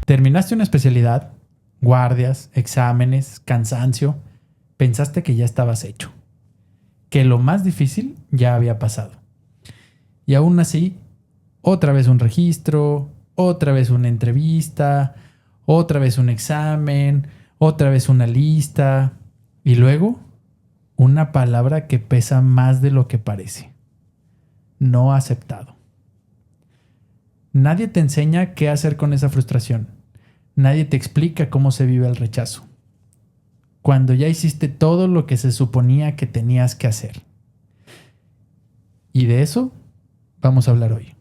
Terminaste una especialidad, guardias, exámenes, cansancio. Pensaste que ya estabas hecho, que lo más difícil ya había pasado. Y aún así, otra vez un registro, otra vez una entrevista, otra vez un examen, otra vez una lista y luego una palabra que pesa más de lo que parece. No aceptado. Nadie te enseña qué hacer con esa frustración. Nadie te explica cómo se vive el rechazo. Cuando ya hiciste todo lo que se suponía que tenías que hacer. Y de eso vamos a hablar hoy.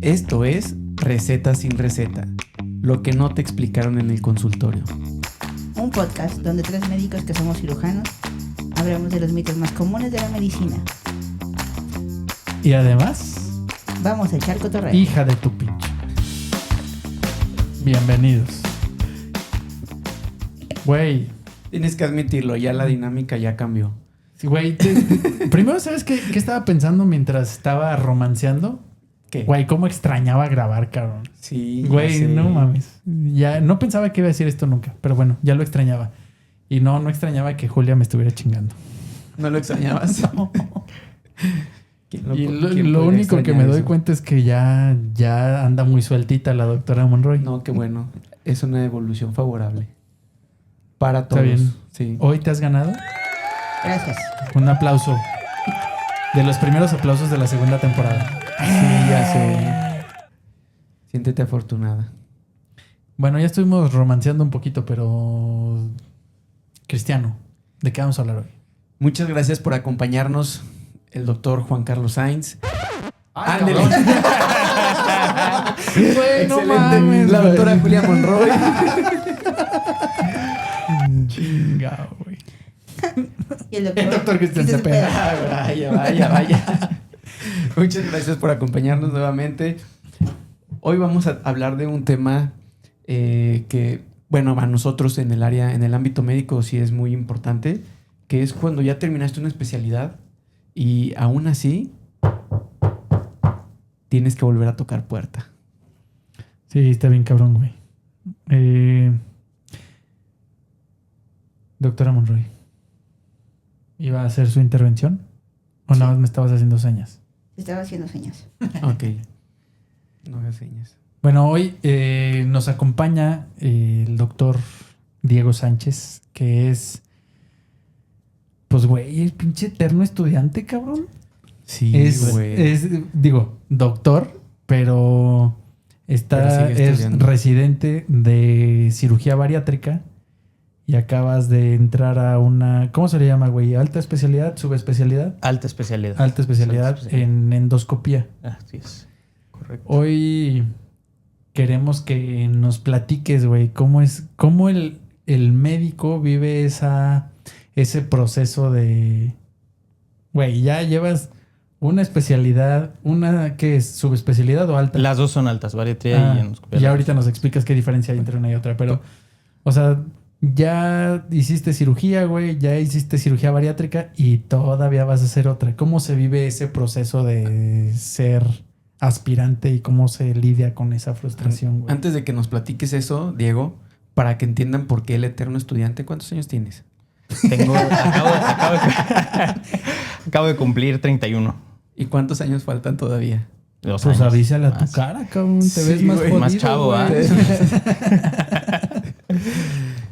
Esto es Receta sin Receta, lo que no te explicaron en el consultorio. Un podcast donde 3 médicos que somos cirujanos hablamos de los mitos más comunes de la medicina. Y además, Vamos a echar cotorreo. hija de tu pinche. Bienvenidos. Güey. Tienes que admitirlo, ya la dinámica ya cambió. Sí, güey. Primero, ¿sabes qué estaba pensando mientras estaba romanceando? ¿Qué? Güey, cómo extrañaba grabar, cabrón. Sí. Güey, ya sé. no mames. Ya no pensaba que iba a decir esto nunca, pero bueno, ya lo extrañaba. Y no extrañaba que Julia me estuviera chingando. ¿No lo extrañabas? No. ¿Quién Y quién lo podría único que extrañar me doy eso? cuenta es que ya anda muy sueltita la doctora Monroy. No, qué bueno. Es una evolución favorable. Para Está todos. bien. Sí. Hoy te has ganado Gracias. un aplauso. De los primeros aplausos de la segunda temporada. Sí, ya sé. Siéntete afortunada. Bueno, ya estuvimos romanceando un poquito, pero... Cristiano, ¿de qué vamos a hablar hoy? Muchas gracias por acompañarnos, el doctor Juan Carlos Sainz. ¡Ándele! Güey, no excelente. mames, La güey. doctora Julia Monroy. Chingao, güey. Y el doctor, El doctor Cristian Cepeda. Vaya. Muchas gracias por acompañarnos nuevamente. Hoy vamos a hablar de un tema que, bueno, a nosotros en el ámbito médico sí es muy importante, que es cuando ya terminaste una especialidad y aún así tienes que volver a tocar puerta. Sí, está bien cabrón, güey. Doctora Monroy, ¿iba a hacer su intervención? ¿O nada más me estabas haciendo señas? estaba haciendo señas. Ok. No hagas señas. Bueno, hoy nos acompaña el doctor Diego Sánchez, que es, pues, güey, el pinche eterno estudiante, cabrón. Sí, Digo, doctor, pero Pero sigue es estudiando. residente de cirugía bariátrica y acabas de entrar a una, ¿cómo se le llama, güey? ¿Alta especialidad? ¿Subespecialidad? Alta especialidad. Alta especialidad Alta especialidad. en endoscopía. Así es. Correcto. Hoy queremos que nos platiques, güey, cómo el médico vive ese proceso de, güey, ya llevas una especialidad, ¿qué es? ¿Subespecialidad o alta? Las dos son altas, bariatría y endoscopía. Ya ahorita nos explicas qué diferencia hay entre una y otra, pero, o sea, ya hiciste cirugía, güey, ya hiciste cirugía bariátrica y todavía vas a hacer otra. ¿Cómo se vive ese proceso de ser aspirante y cómo se lidia con esa frustración, güey? Antes de que nos platiques eso, Diego, para que entiendan por qué el eterno estudiante, ¿cuántos años tienes? Acabo de cumplir 31. ¿Y cuántos años faltan todavía? 2 Pues años. avísale a tu Más. cara, cabrón. Te Sí, ves más güey, jodido, más chavo, güey.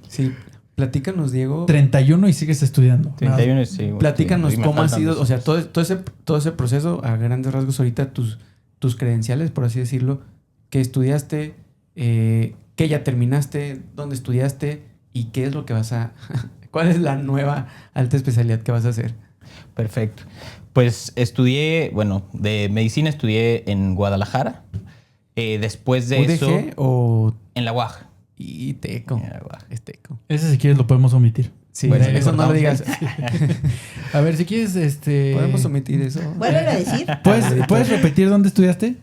Sí, platícanos, Diego. 31 y sigues estudiando. 31 sí. güey, Platícanos sí, me cómo ha faltan sido, 2 o sea, años. todo ese proceso, a grandes rasgos ahorita, tus credenciales, por así decirlo, qué estudiaste, qué ya terminaste, dónde estudiaste y qué es lo que vas a... ¿Cuál es la nueva alta especialidad que vas a hacer? Perfecto. Pues estudié, bueno, de medicina estudié en Guadalajara. Después de ¿UDG eso, o en la UAG. y Teco? En la UAG. Es Teco. Ese si quieres lo podemos omitir. Sí, Bueno, eso no lo digas. A ver, si quieres, ¿Podemos omitir eso? Vuelve a decir. ¿Puedes repetir dónde estudiaste?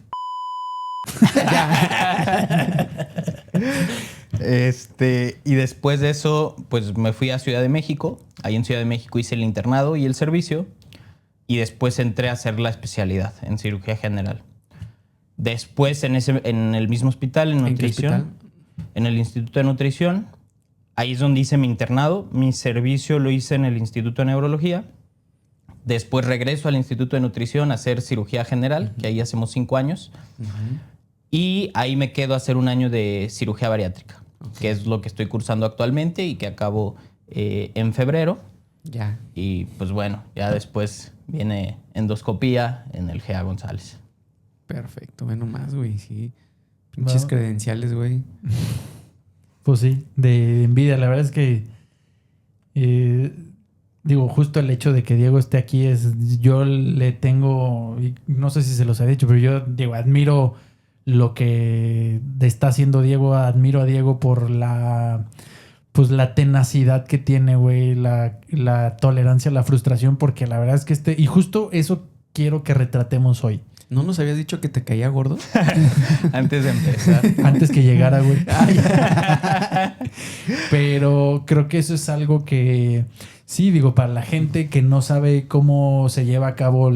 Y después de eso, pues me fui a Ciudad de México. Ahí en Ciudad de México hice el internado y el servicio. y después entré a hacer la especialidad en cirugía general. Después en el mismo hospital, en nutrición, ¿En qué hospital? en el Instituto de Nutrición, ahí es donde hice mi internado. Mi servicio lo hice en el Instituto de Neurología. Después regreso al Instituto de Nutrición a hacer cirugía general, que ahí hacemos 5 años. Y ahí me quedo a hacer un año de cirugía bariátrica, que es lo que estoy cursando actualmente y que acabo en febrero. Ya. Y pues bueno, ya después viene endoscopía en el GA González. Perfecto, ve nomás, güey, sí. Pinches No. credenciales, güey. Pues sí, de envidia. La verdad es que, digo, justo el hecho de que Diego esté aquí yo le tengo, y no sé si se los he dicho, pero yo, digo, admiro lo que está haciendo Diego, admiro a Diego por pues la tenacidad que tiene, güey, la tolerancia, la frustración, porque la verdad es que y justo eso quiero que retratemos hoy. ¿No nos habías dicho que te caía gordo? Antes de empezar. Antes que llegara, güey. Pero creo que eso es algo que, sí, digo, para la gente que no sabe cómo se lleva a cabo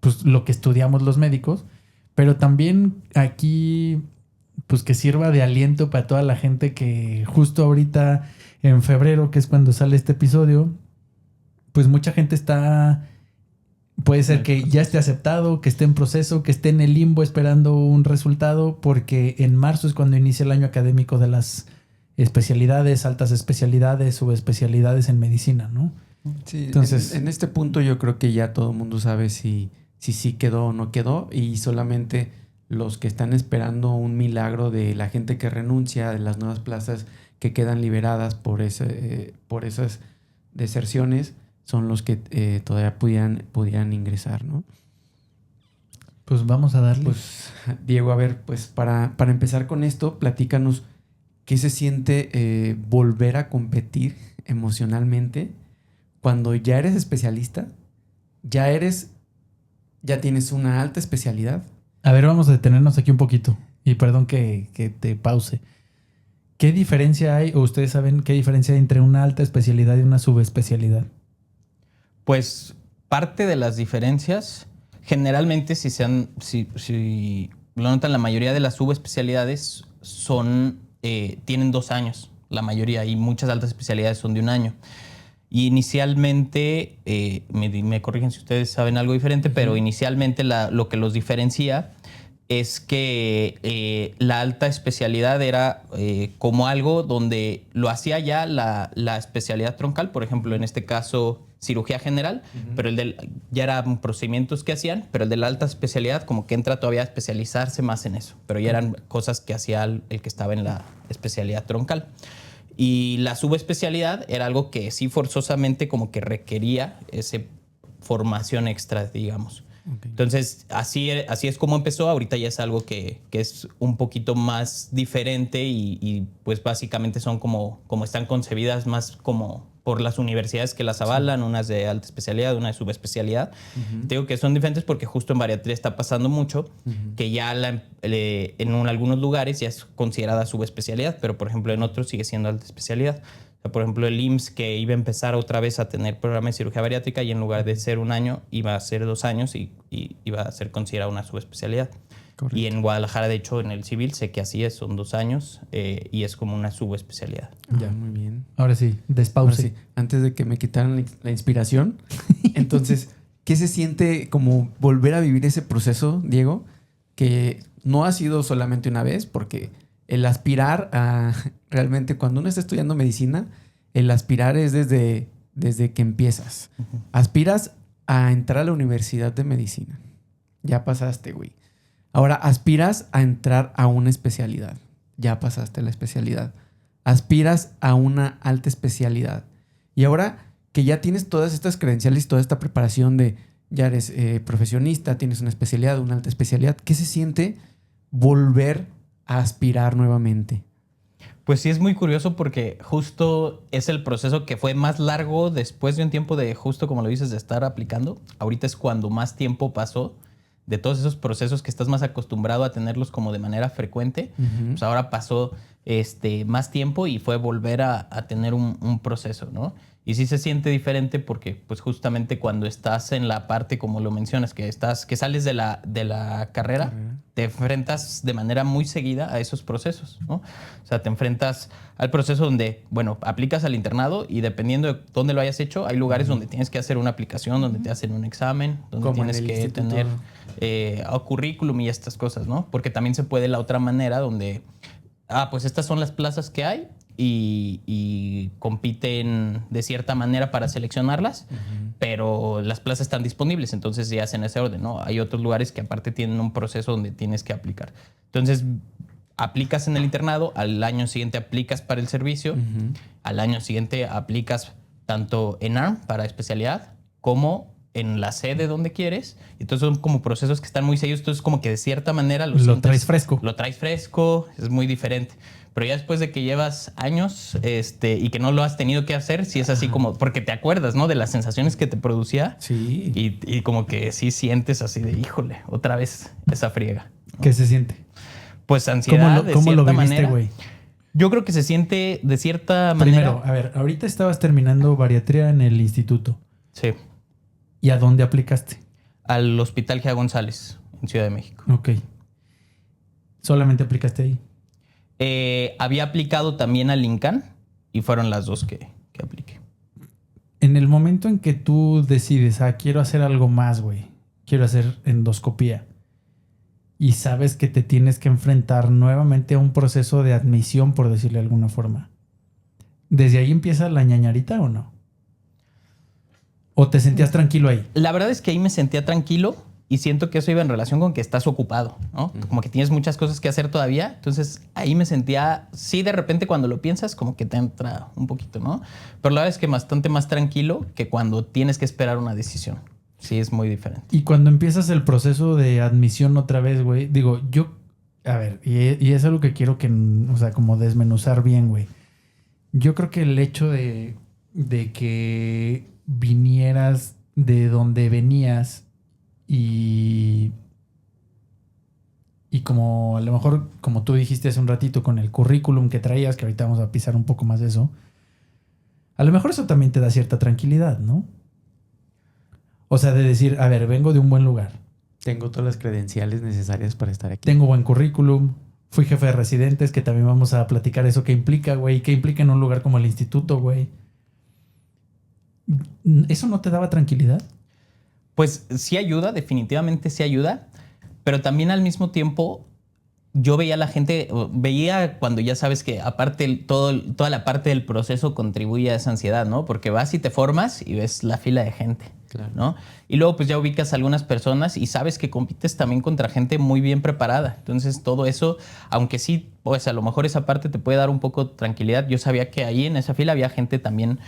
pues, lo que estudiamos los médicos, pero también aquí, pues que sirva de aliento para toda la gente que justo ahorita en febrero, que es cuando sale este episodio, pues mucha gente puede ser que ya esté aceptado, que esté en proceso, que esté en el limbo esperando un resultado, porque en marzo es cuando inicia el año académico de las especialidades, altas especialidades, subespecialidades en medicina, ¿no? Sí, entonces en este punto yo creo que ya todo el mundo sabe si sí quedó o no quedó, y solamente los que están esperando un milagro de la gente que renuncia, de las nuevas plazas que quedan liberadas por esas deserciones, son los que todavía pudieran ingresar, ¿no? pues vamos a darle. Pues, Diego, a ver, pues para empezar con esto, platícanos qué se siente volver a competir emocionalmente cuando ya eres especialista, ya tienes una alta especialidad. A ver, vamos a detenernos aquí un poquito. Y perdón que te pause. ¿Qué diferencia hay, o ustedes saben qué diferencia hay entre una alta especialidad y una subespecialidad? Pues parte de las diferencias, generalmente si lo notan, la mayoría de las subespecialidades tienen 2 años, la mayoría, y muchas altas especialidades son de 1 año. Y inicialmente, me corrigen si ustedes saben algo diferente, pero inicialmente lo que los diferencia es que la alta especialidad era como algo donde lo hacía ya la especialidad troncal, por ejemplo, en este caso cirugía general, pero ya eran procedimientos que hacían, pero el de la alta especialidad como que entra todavía a especializarse más en eso, pero ya eran cosas que hacía el que estaba en la especialidad troncal. Y la subespecialidad era algo que sí forzosamente como que requería esa formación extra, digamos. Okay. Entonces, así es como empezó. Ahorita ya es algo que es un poquito más diferente y pues básicamente son como están concebidas más como por las universidades que las avalan, unas de alta especialidad, una de subespecialidad. Te digo que son diferentes porque justo en bariatría está pasando mucho, que ya en algunos lugares ya es considerada subespecialidad, pero por ejemplo en otros sigue siendo alta especialidad. O sea, por ejemplo, el IMSS, que iba a empezar otra vez a tener programa de cirugía bariátrica, y en lugar de ser 1 año iba a ser 2 años y iba a ser considerada una subespecialidad. Correcto. Y en Guadalajara, de hecho, en el civil sé que así es, son 2 años y es como una subespecialidad. Ya, muy bien. Ahora sí, despause. Ahora sí, antes de que me quitaran la inspiración, entonces, ¿qué se siente como volver a vivir ese proceso, Diego? Que no ha sido solamente una vez, porque el aspirar a realmente, cuando uno está estudiando medicina, el aspirar es desde que empiezas. Aspiras a entrar a la universidad de medicina. Ya pasaste, güey. Ahora aspiras a entrar a una especialidad. Ya pasaste la especialidad. Aspiras a una alta especialidad. Y ahora que ya tienes todas estas credenciales, toda esta preparación de ya eres profesionista, tienes una especialidad, una alta especialidad, ¿qué se siente volver a aspirar nuevamente? Pues sí, es muy curioso porque justo es el proceso que fue más largo después de un tiempo de, justo como lo dices, de estar aplicando. Ahorita es cuando más tiempo pasó de todos esos procesos que estás más acostumbrado a tenerlos como de manera frecuente. Pues ahora pasó más tiempo y fue volver a tener un proceso, ¿no? Y sí se siente diferente porque, pues justamente cuando estás en la parte, como lo mencionas, que sales de la carrera, te enfrentas de manera muy seguida a esos procesos, ¿no? O sea, te enfrentas al proceso donde, bueno, aplicas al internado y dependiendo de dónde lo hayas hecho, hay lugares donde tienes que hacer una aplicación, donde te hacen un examen, donde Como en tienes el que instituto. tener currículum y estas cosas, ¿no? Porque también se puede la otra manera donde, pues estas son las plazas que hay y compiten de cierta manera para seleccionarlas, pero las plazas están disponibles, entonces ya hacen ese orden, ¿no? Hay otros lugares que aparte tienen un proceso donde tienes que aplicar. Entonces, aplicas en el internado, al año siguiente aplicas para el servicio, al año siguiente aplicas tanto en ARM para especialidad como en la sede donde quieres. Entonces son como procesos que están muy seguidos. Entonces como que de cierta manera Lo traes fresco. Lo traes fresco, es muy diferente. Pero ya después de que llevas años y que no lo has tenido que hacer, sí es así como... Porque te acuerdas, ¿no? De las sensaciones que te producía. Sí. Y como que sí sientes así de, híjole, otra vez esa friega, ¿no? ¿Qué se siente? Pues ansiedad, ¿Cómo lo de cierta viviste, manera. güey? Yo creo que se siente de cierta Primero, manera... a ver, ahorita estabas terminando bariatría en el instituto. Sí. ¿Y a dónde aplicaste? Al Hospital Gea González, en Ciudad de México. Ok. ¿Solamente aplicaste ahí? Había aplicado también al INCAN y fueron las dos que apliqué. En el momento en que tú decides, quiero hacer algo más, güey. Quiero hacer endoscopía. Y sabes que te tienes que enfrentar nuevamente a un proceso de admisión, por decirle de alguna forma. ¿Desde ahí empieza la ñañarita o no? ¿O te sentías tranquilo ahí? La verdad es que ahí me sentía tranquilo y siento que eso iba en relación con que estás ocupado, ¿no? Como que tienes muchas cosas que hacer todavía. Entonces ahí me sentía, sí, de repente cuando lo piensas, como que te entra un poquito, ¿no? Pero la verdad es que bastante más tranquilo que cuando tienes que esperar una decisión. Sí, es muy diferente. Y cuando empiezas el proceso de admisión otra vez, güey, digo, a ver, y es algo que quiero que, o sea, como desmenuzar bien, güey. Yo creo que el hecho de que vinieras de donde venías y como a lo mejor, como tú dijiste hace un ratito con el currículum que traías, que ahorita vamos a pisar un poco más de eso, a lo mejor eso también te da cierta tranquilidad, ¿no? O sea, de decir, a ver, vengo de un buen lugar. Tengo todas las credenciales necesarias para estar aquí. Tengo buen currículum. Fui jefe de residentes, que también vamos a platicar eso que implica, güey. ¿Qué implica en un lugar como el instituto, güey? ¿Eso no te daba tranquilidad? Pues sí ayuda, definitivamente sí ayuda. Pero también al mismo tiempo yo veía a la gente, veía cuando ya sabes que aparte toda la parte del proceso contribuye a esa ansiedad, ¿no? Porque vas y te formas y ves la fila de gente, Claro. ¿no? Y luego pues ya ubicas a algunas personas y sabes que compites también contra gente muy bien preparada. Entonces todo eso, aunque sí, pues a lo mejor esa parte te puede dar un poco de tranquilidad. Yo sabía que ahí en esa fila había gente también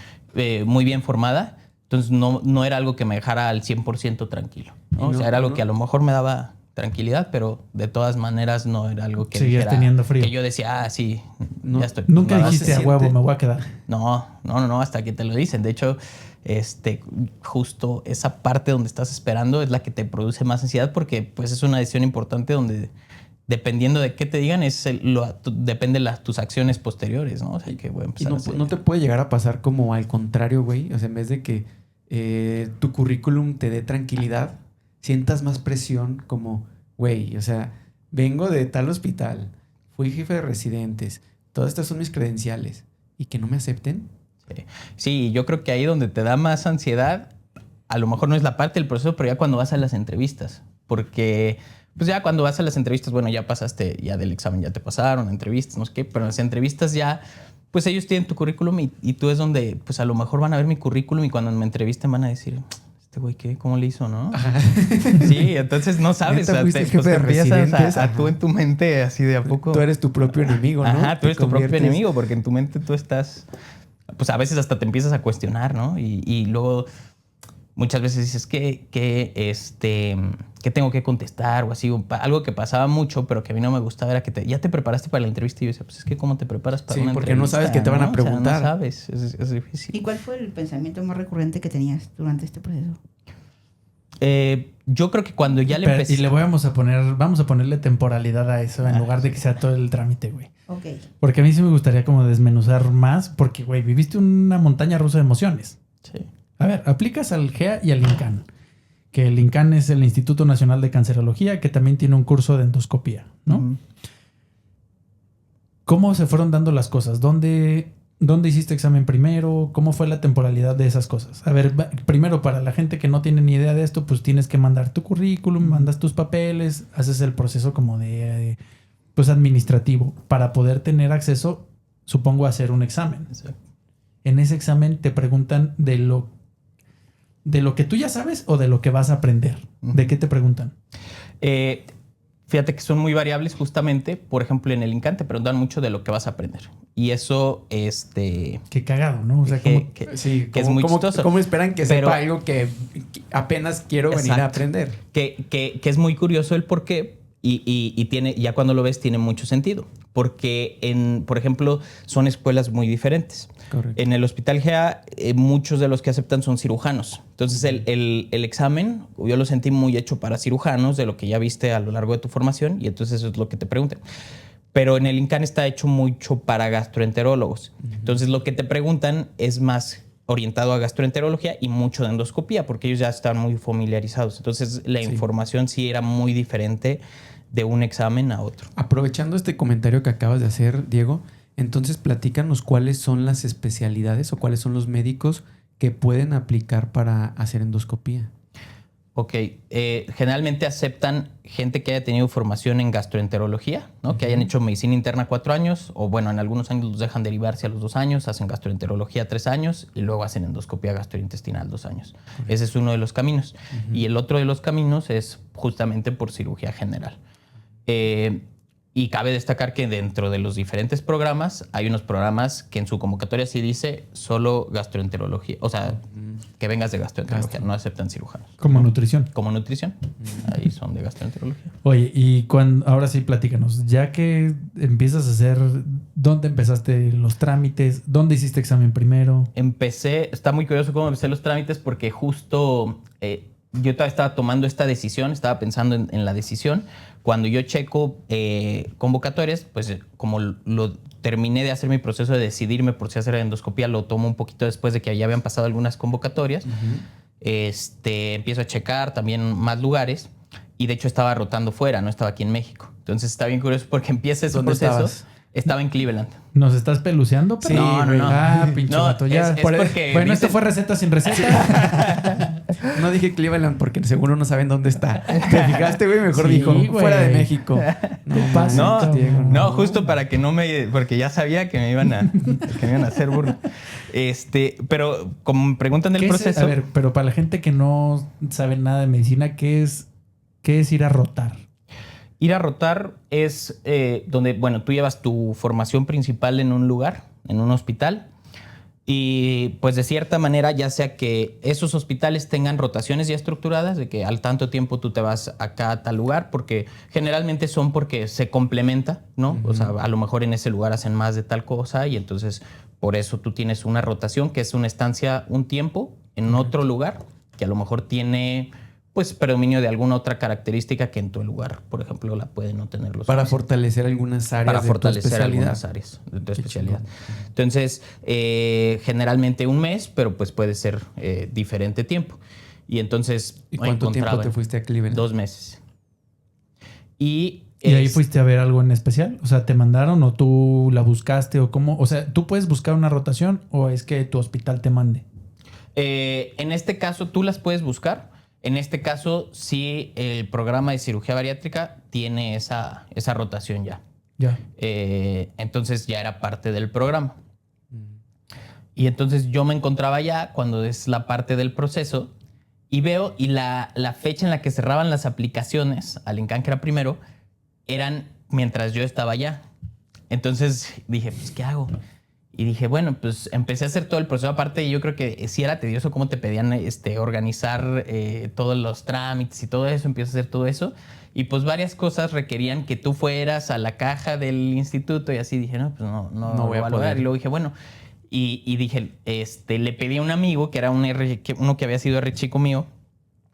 muy bien formada. Entonces no era algo que me dejara al 100% tranquilo, ¿no? O sea, era algo que a lo mejor me daba tranquilidad, pero de todas maneras no era algo que Seguías dijera, teniendo frío. que yo decía, sí, No, ya estoy. Nunca No, dijiste se a huevo, siente- me voy a quedar. No, hasta que te lo dicen. De hecho, justo esa parte donde estás esperando es la que te produce más ansiedad porque pues es una decisión importante donde dependiendo de qué te digan depende de tus acciones posteriores, ¿no? O sea, que voy a Y empezar no, a hacer. no te puede llegar a pasar como al contrario, güey. O sea, en vez de que tu currículum te dé tranquilidad, sientas más presión como, güey, o sea, vengo de tal hospital, fui jefe de residentes, todas estas son mis credenciales y que no me acepten. Sí, yo creo que ahí donde te da más ansiedad, a lo mejor no es la parte del proceso, pero ya cuando vas a las entrevistas. Porque, pues ya cuando vas a las entrevistas, bueno, ya pasaste, ya del examen ya te pasaron, entrevistas, no sé qué, pero en las entrevistas ya, pues ellos tienen tu currículum y tú es donde, pues a lo mejor van a ver mi currículum y cuando me entrevisten van a decir, este güey, ¿qué? ¿Cómo le hizo, no? Sí, entonces no sabes. ¿Neta fuiste Pues jefe de empiezas residentes? a tú en tu mente así de a poco. Tú eres tu propio enemigo, ¿no? Ajá, tú Te eres tu propio conviertes- enemigo porque en tu mente tú estás, pues a veces hasta te empiezas a cuestionar, ¿no? Y luego muchas veces dices que tengo que contestar o así. Algo que pasaba mucho, pero que a mí no me gustaba era que ya te preparaste para la entrevista. Y yo decía, pues es que ¿cómo te preparas para Sí, una porque entrevista? no sabes qué te van a ¿no? O sea, preguntar. no sabes, es difícil. ¿Y cuál fue el pensamiento más recurrente que tenías durante este proceso? Yo creo que cuando ya le Pero, empecé... y le vamos a ponerle temporalidad a eso en lugar de que sea todo el trámite, güey. Ok. Porque a mí sí me gustaría como desmenuzar más, porque, güey, viviste una montaña rusa de emociones. Sí. A ver, aplicas al GEA y al INCAN. Que el INCAN es el Instituto Nacional de Cancerología, que también tiene un curso de endoscopía, ¿no? Ujú. ¿Cómo se fueron dando las cosas? ¿Dónde hiciste examen primero? ¿Cómo fue la temporalidad de esas cosas? A ver, primero, para la gente que no tiene ni idea de esto, pues tienes que mandar tu currículum, mandas tus papeles, haces el proceso como pues administrativo para poder tener acceso, supongo, a hacer un examen. Exacto. En ese examen te preguntan de lo que tú ya sabes o de lo que vas a aprender. ¿De qué te preguntan? Fíjate que son muy variables justamente. Por ejemplo, en el INCAN te preguntan mucho de lo que vas a aprender. Y eso, Qué cagado, ¿no? O sea, que es muy chistoso. ¿Cómo esperan que Pero- sepa algo que apenas quiero venir a Exacto. aprender? Que es muy curioso el por qué y tiene, ya cuando lo ves tiene mucho sentido. Porque, por ejemplo, son escuelas muy diferentes. Correcto. En el Hospital GEA, muchos de los que aceptan son cirujanos. Entonces, el examen, yo lo sentí muy hecho para cirujanos, de lo que ya viste a lo largo de tu formación, y entonces eso es lo que te preguntan. Pero en el INCAN está hecho mucho para gastroenterólogos. Entonces, lo que te preguntan es más orientado a gastroenterología y mucho de endoscopía, porque ellos ya están muy familiarizados. Entonces, la información sí era muy diferente de un examen a otro. Aprovechando este comentario que acabas de hacer, Diego, entonces platícanos cuáles son las especialidades o cuáles son los médicos que pueden aplicar para hacer endoscopía. Ok, generalmente aceptan gente que haya tenido formación en gastroenterología, ¿no? Que hayan hecho medicina interna 4 años, o bueno, en algunos años los dejan derivarse a los 2 años, hacen gastroenterología 3 años y luego hacen endoscopía gastrointestinal 2 años. Ese es uno de los caminos. Y el otro de los caminos es justamente por cirugía general. Y cabe destacar que dentro de los diferentes programas hay unos programas que en su convocatoria sí dice solo gastroenterología, o sea, que vengas de gastroenterología, no aceptan cirujanos. Como nutrición. Como nutrición, ahí son de gastroenterología. Oye, y ahora sí platícanos, ya que empiezas a hacer, ¿dónde empezaste los trámites? ¿Dónde hiciste examen primero? Está muy curioso cómo empecé los trámites porque justo yo todavía estaba tomando esta decisión, estaba pensando en la decisión. Cuando yo checo convocatorias, pues como lo terminé de hacer mi proceso de decidirme por si hacer endoscopía, lo tomo un poquito después de que ya habían pasado algunas convocatorias. Empiezo a checar también más lugares y de hecho estaba rotando fuera, no estaba aquí en México. Entonces está bien curioso porque empieza ese ¿Dónde proceso. estabas? Estaba en Cleveland. ¿Nos estás peluceando? Sí, no. Ah, pinche No, vato, ya. es porque Bueno, esto dicen- fue receta sin receta. No dije Cleveland porque seguro no saben dónde está. ¿Te fijaste, güey? Mejor Sí, dijo, güey. fuera de México. ¿Qué pasa? No, Diego, no, justo para que no porque ya sabía que me iban a hacer burro. Pero como me preguntan del ¿Qué es? proceso, A ver, pero para la gente que no sabe nada de medicina, ¿qué es ir a rotar? ir a rotar es donde, bueno, tú llevas tu formación principal en un lugar, en un hospital, y pues de cierta manera, ya sea que esos hospitales tengan rotaciones ya estructuradas, de que al tanto tiempo tú te vas acá a tal lugar, porque generalmente son porque se complementa, ¿no? O sea, a lo mejor en ese lugar hacen más de tal cosa y entonces por eso tú tienes una rotación, que es una estancia un tiempo en otro lugar, que a lo mejor tiene pues predominio de alguna otra característica que en tu lugar, por ejemplo, la pueden no tener los Para otros. fortalecer algunas áreas Para de tu fortalecer especialidad. algunas áreas de tu especialidad. Entonces, generalmente un mes, pero pues puede ser diferente tiempo. Y entonces ¿Y cuánto tiempo encontraba te fuiste a Cleveland? 2 meses. Y ahí fuiste a ver algo en especial? O sea, ¿te mandaron o tú la buscaste o cómo? O sea, ¿tú puedes buscar una rotación o es que tu hospital te mande? En este caso, tú las puedes buscar. En este caso, sí, el programa de cirugía bariátrica tiene esa rotación ya. Ya. Entonces ya era parte del programa. Y entonces yo me encontraba ya cuando es la parte del proceso y veo, y la fecha en la que cerraban las aplicaciones al INCAN, que era primero, eran mientras yo estaba allá. Entonces dije, pues, ¿qué hago? Y dije, bueno, pues empecé a hacer todo el proceso. Aparte, yo creo que sí era tedioso cómo te pedían organizar todos los trámites y todo eso. Empiezo a hacer todo eso. Y pues varias cosas requerían que tú fueras a la caja del instituto y así. Dije, no, pues no voy a lograr. poder. Y luego dije, bueno, y dije, le pedí a un amigo que era uno que había sido R chico mío,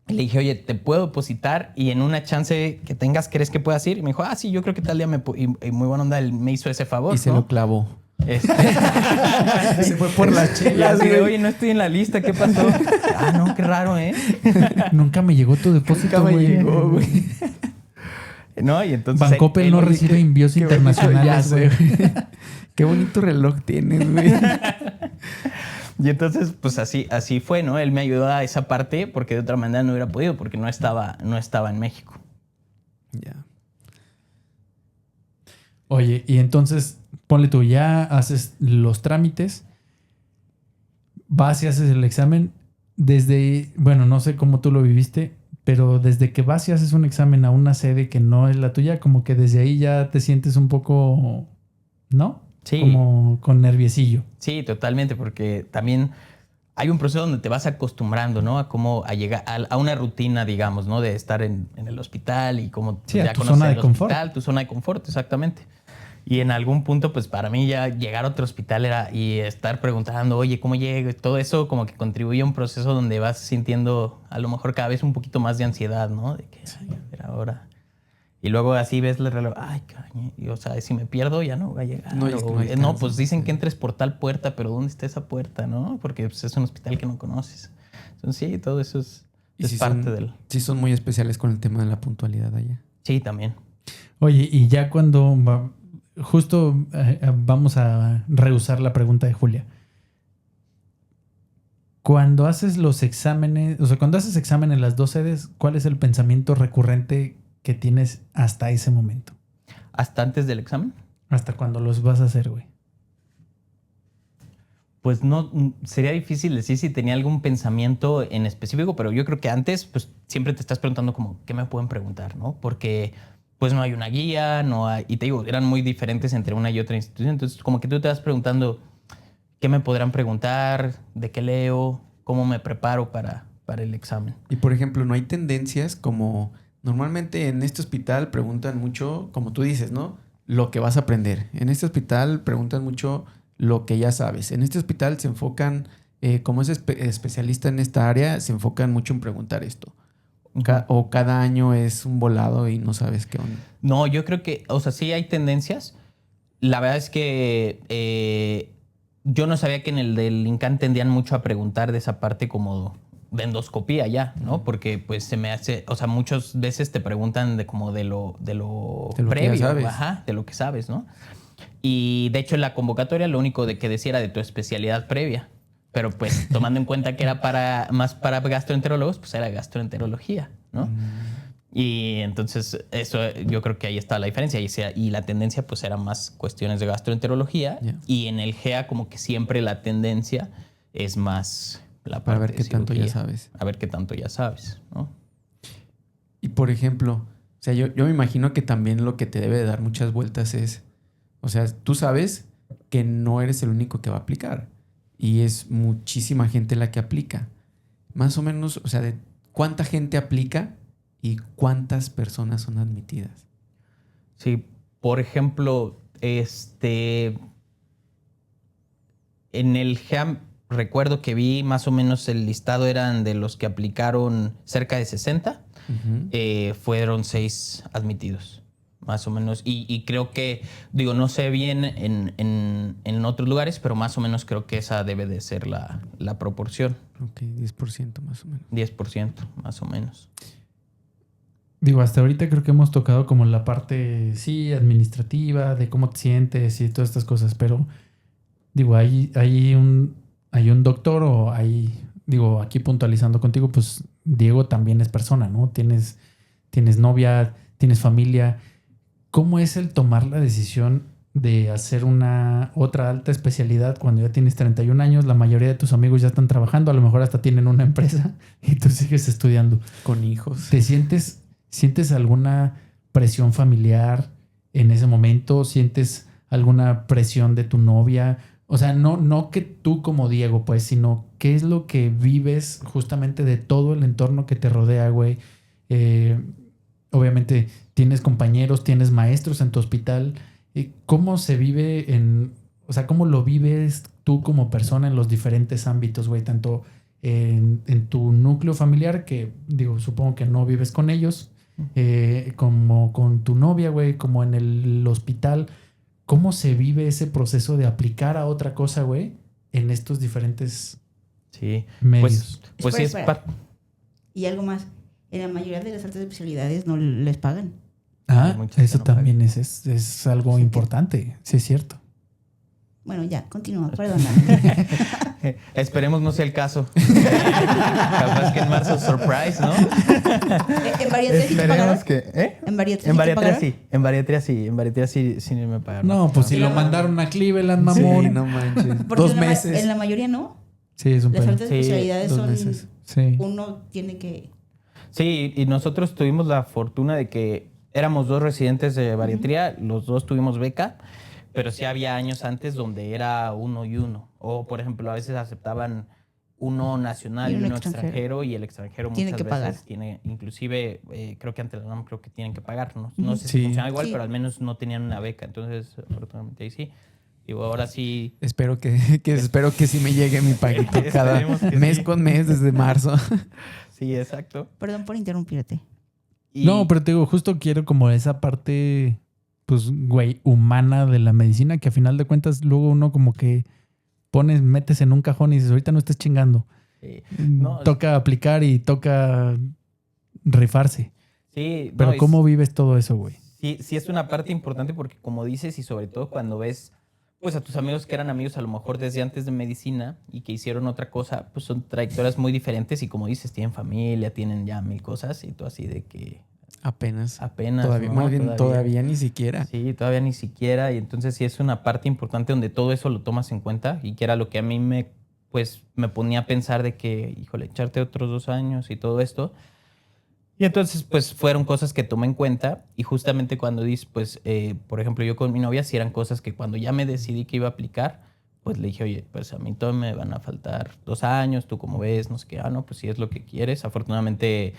Y le dije, oye, ¿te puedo depositar? Y en una chance que tengas, ¿crees que puedas ir? Y me dijo, sí, yo creo que tal día y muy buena onda, él me hizo ese favor. Y se ¿no? lo clavó. Se fue por las chelas. Así de, oye, no estoy en la lista, ¿qué pasó? No, qué raro, ¿eh? Nunca me llegó tu depósito, Nunca me güey. llegó, güey. No, y entonces... Bancoppel no recibe envíos internacionales, Ya sé, güey. Qué bonito reloj tienes, güey. Y entonces, pues así fue, ¿no? Él me ayudó a esa parte porque de otra manera no hubiera podido porque no estaba en México. Ya. Oye, y entonces, ponle tú, ya haces los trámites, vas y haces el examen desde, bueno, no sé cómo tú lo viviste, pero desde que vas y haces un examen a una sede que no es la tuya, como que desde ahí ya te sientes un poco, ¿no? Sí. Como con nerviosillo. Sí, totalmente, porque también hay un proceso donde te vas acostumbrando, ¿no? A llegar a una rutina, digamos, ¿no? De estar en el hospital y como Sí, a tu conoces zona de el confort. hospital, tu zona de confort, exactamente. Y en algún punto, pues para mí ya llegar a otro hospital y estar preguntando, oye, ¿cómo llego? Todo eso como que contribuye a un proceso donde vas sintiendo a lo mejor cada vez un poquito más de ansiedad, ¿no? De que, ay, a ver ahora. Y luego así ves el reloj, ay, caña. Y, o sea, si me pierdo ya no voy a llegar. No, No, pues dicen que entres por tal puerta, pero ¿dónde está esa puerta, no? Porque pues, es un hospital que no conoces. Entonces sí, todo eso es sí parte del... Sí son muy especiales con el tema de la puntualidad allá. Sí, también. Oye, y ya cuando justo vamos a rehusar la pregunta de Julia. Cuando haces los exámenes, o sea, cuando haces examen en las dos sedes, ¿cuál es el pensamiento recurrente que tienes hasta ese momento? ¿Hasta antes del examen? Hasta cuando los vas a hacer, güey. Pues no, sería difícil decir si tenía algún pensamiento en específico, pero yo creo que antes, pues siempre te estás preguntando como, ¿qué me pueden preguntar, no? Porque pues no hay una guía, no hay... Y te digo, eran muy diferentes entre una y otra institución. Entonces, como que tú te vas preguntando, ¿qué me podrán preguntar? ¿De qué leo? ¿Cómo me preparo para el examen? Y, por ejemplo, no hay tendencias como... Normalmente en este hospital preguntan mucho, como tú dices, ¿no? Lo que vas a aprender. En este hospital preguntan mucho lo que ya sabes. En este hospital se enfocan, como es especialista en esta área, se enfocan mucho en preguntar esto. O cada año es un volado y no sabes qué onda. No, yo creo que, o sea, sí hay tendencias. La verdad es que yo no sabía que en el del INCAN tendían mucho a preguntar de esa parte como de endoscopía ya, ¿no? Porque pues se me hace, o sea, muchas veces te preguntan de lo que previo, ya sabes. Ajá, de lo que sabes, ¿no? Y de hecho en la convocatoria lo único de que decía era de tu especialidad previa. Pero pues tomando en cuenta que era más para gastroenterólogos, pues era gastroenterología, ¿no? Y entonces eso yo creo que ahí está la diferencia. Y la tendencia pues era más cuestiones de gastroenterología. Yeah. Y en el GEA como que siempre la tendencia es más la parte Para ver de qué tanto ya cirugía. sabes. A ver qué tanto ya sabes, ¿no? Y por ejemplo, o sea, yo me imagino que también lo que te debe de dar muchas vueltas es, o sea, tú sabes que no eres el único que va a aplicar. Y es muchísima gente la que aplica. Más o menos, o sea, de cuánta gente aplica y cuántas personas son admitidas. Sí, por ejemplo, en el GEA recuerdo que vi más o menos el listado eran de los que aplicaron cerca de 60. Fueron 6 admitidos, más o menos. Y creo que, digo, no sé bien en otros lugares, pero más o menos creo que esa debe de ser la proporción. Ok, 10% más o menos. 10%, más o menos. Digo, hasta ahorita creo que hemos tocado como la parte, sí, administrativa, de cómo te sientes y todas estas cosas, pero digo, hay un doctor o digo, aquí puntualizando contigo, pues Diego también es persona, ¿no? Tienes novia, tienes familia. ¿Cómo es el tomar la decisión de hacer otra alta especialidad cuando ya tienes 31 años? La mayoría de tus amigos ya están trabajando, a lo mejor hasta tienen una empresa y tú sigues estudiando. Con hijos. ¿Te sientes alguna presión familiar en ese momento? ¿Sientes alguna presión de tu novia? O sea, no que tú como Diego, pues, sino qué es lo que vives justamente de todo el entorno que te rodea, güey. Obviamente tienes compañeros, tienes maestros en tu hospital. ¿Cómo se vive o sea, cómo lo vives tú como persona en los diferentes ámbitos, güey? Tanto en tu núcleo familiar, que digo, supongo que no vives con ellos, como con tu novia, güey, como en el hospital, ¿cómo se vive ese proceso de aplicar a otra cosa, güey, en estos diferentes Sí. medios? Pues sí, Espera. Y algo más. En la mayoría de las altas especialidades no les pagan. Hay muchas que Eso no también es algo importante, sí es cierto. Bueno, ya, continúa, perdona. Esperemos no sea el caso. Capaz que en marzo surprise, ¿no? ¿En bariatría sí te pagaron? Esperemos que... ¿Eh? ¿En bariatría En sí te bariatría pagaron? sí. En bariatría sí. En bariatría sí me pagaron. No, pues si Sí, lo no. mandaron a Cleveland, mamón. Sí, no manches. Porque 2 en la meses. en la mayoría no. Sí, es un Las pedo. altas Sí, especialidades 2 son... meses. Sí. Uno tiene que... Sí, y nosotros tuvimos la fortuna de que éramos 2 residentes de bariatría, los 2 tuvimos beca, pero sí había años antes donde era 1 y 1. O, por ejemplo, a veces aceptaban uno nacional y uno extranjero, y el extranjero Tiene muchas que veces pagar. tiene, inclusive, creo que ante la NAM creo que tienen que pagar, ¿no? No sé si Sí. funciona igual, Sí. pero al menos no tenían una beca, entonces, afortunadamente ahí sí. Digo, ahora sí... Espero que sí me llegue mi paguito cada Esperemos que mes sí. con mes desde marzo. Sí, exacto. Perdón por interrumpirte. Y- No, pero te digo, justo quiero como esa parte, pues, güey, humana de la medicina, que a final de cuentas luego uno como que metes en un cajón y dices, ahorita no estés chingando. No, Toca aplicar y toca rifarse. sí, Pero no, ¿cómo vives todo eso, güey? sí es una parte importante porque como dices y sobre todo cuando ves pues a tus amigos que eran amigos a lo mejor desde antes de medicina y que hicieron otra cosa, pues son trayectorias muy diferentes y como dices, tienen familia, tienen ya 1000 cosas y tú así de que Apenas. apenas, ¿no? Más bien, todavía ni siquiera. Sí, todavía ni siquiera y entonces sí es una parte importante donde todo eso lo tomas en cuenta y que era lo que a mí me ponía a pensar de que, híjole, echarte otros 2 años y todo esto. Y entonces, pues, fueron cosas que tomé en cuenta y justamente cuando dices, pues, por ejemplo, yo con mi novia, sí eran cosas que cuando ya me decidí que iba a aplicar, pues le dije, oye, pues a mí todavía me van a faltar 2 años, tú como ves, no sé qué, no, pues si es lo que quieres. Afortunadamente,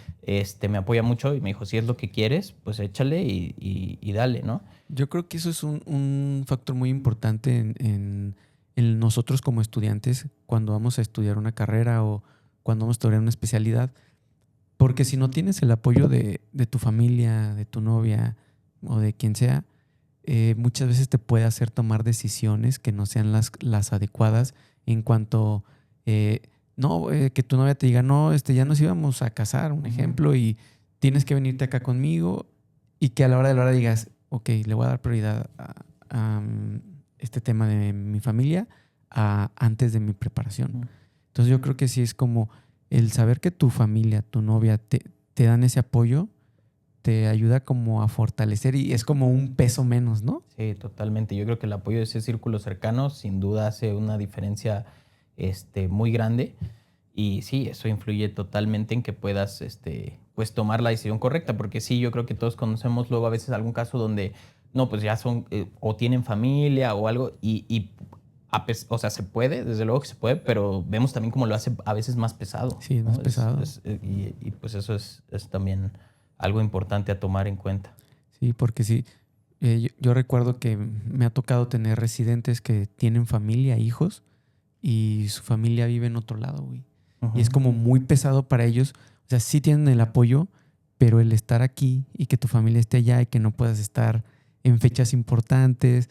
me apoya mucho y me dijo, si es lo que quieres, pues échale y dale, ¿no? Yo creo que eso es un factor muy importante en nosotros como estudiantes cuando vamos a estudiar una carrera o cuando vamos a estudiar una especialidad. Porque si no tienes el apoyo de tu familia, de tu novia o de quien sea, muchas veces te puede hacer tomar decisiones que no sean las adecuadas en cuanto, que tu novia te diga, no, ya nos íbamos a casar, un ejemplo, y tienes que venirte acá conmigo y que a la hora de la hora digas, ok, le voy a dar prioridad a este tema de mi familia antes de mi preparación. Entonces yo creo que sí es como el saber que tu familia, tu novia te dan ese apoyo, te ayuda como a fortalecer y es como un peso menos, ¿no? Sí, totalmente. Yo creo que el apoyo de ese círculo cercano sin duda hace una diferencia muy grande y sí, eso influye totalmente en que puedas pues tomar la decisión correcta, porque sí, yo creo que todos conocemos luego a veces algún caso donde no, pues ya son o tienen familia o algo o sea, se puede, desde luego que se puede, pero vemos también cómo lo hace a veces más pesado. Sí, es más pesado. Y pues eso es también algo importante a tomar en cuenta. Sí, porque sí, yo recuerdo que me ha tocado tener residentes que tienen familia, hijos, y su familia vive en otro lado, güey. Y es como muy pesado para ellos. O sea, sí tienen el apoyo, pero el estar aquí y que tu familia esté allá y que no puedas estar en fechas importantes,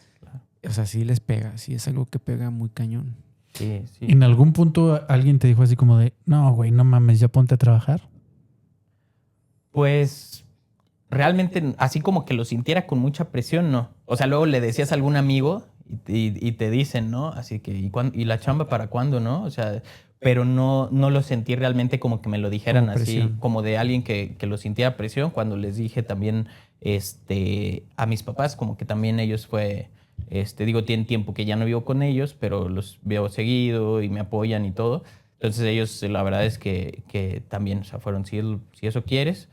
o sea, sí les pega, sí es algo que pega muy cañón. Sí. ¿En algún punto alguien te dijo así como de, no, güey, no mames, ya ponte a trabajar? Pues realmente así como que lo sintiera con mucha presión, no. O sea, luego le decías a algún amigo y te dicen, ¿no? Así que, ¿y la chamba para cuándo, no? O sea, pero no lo sentí realmente como que me lo dijeran Como así, presión. como de alguien que lo sintiera presión. Cuando les dije también a mis papás, como que también ellos tienen tiempo que ya no vivo con ellos, pero los veo seguido y me apoyan y todo. Entonces ellos, la verdad es que también, o sea, fueron, si eso quieres,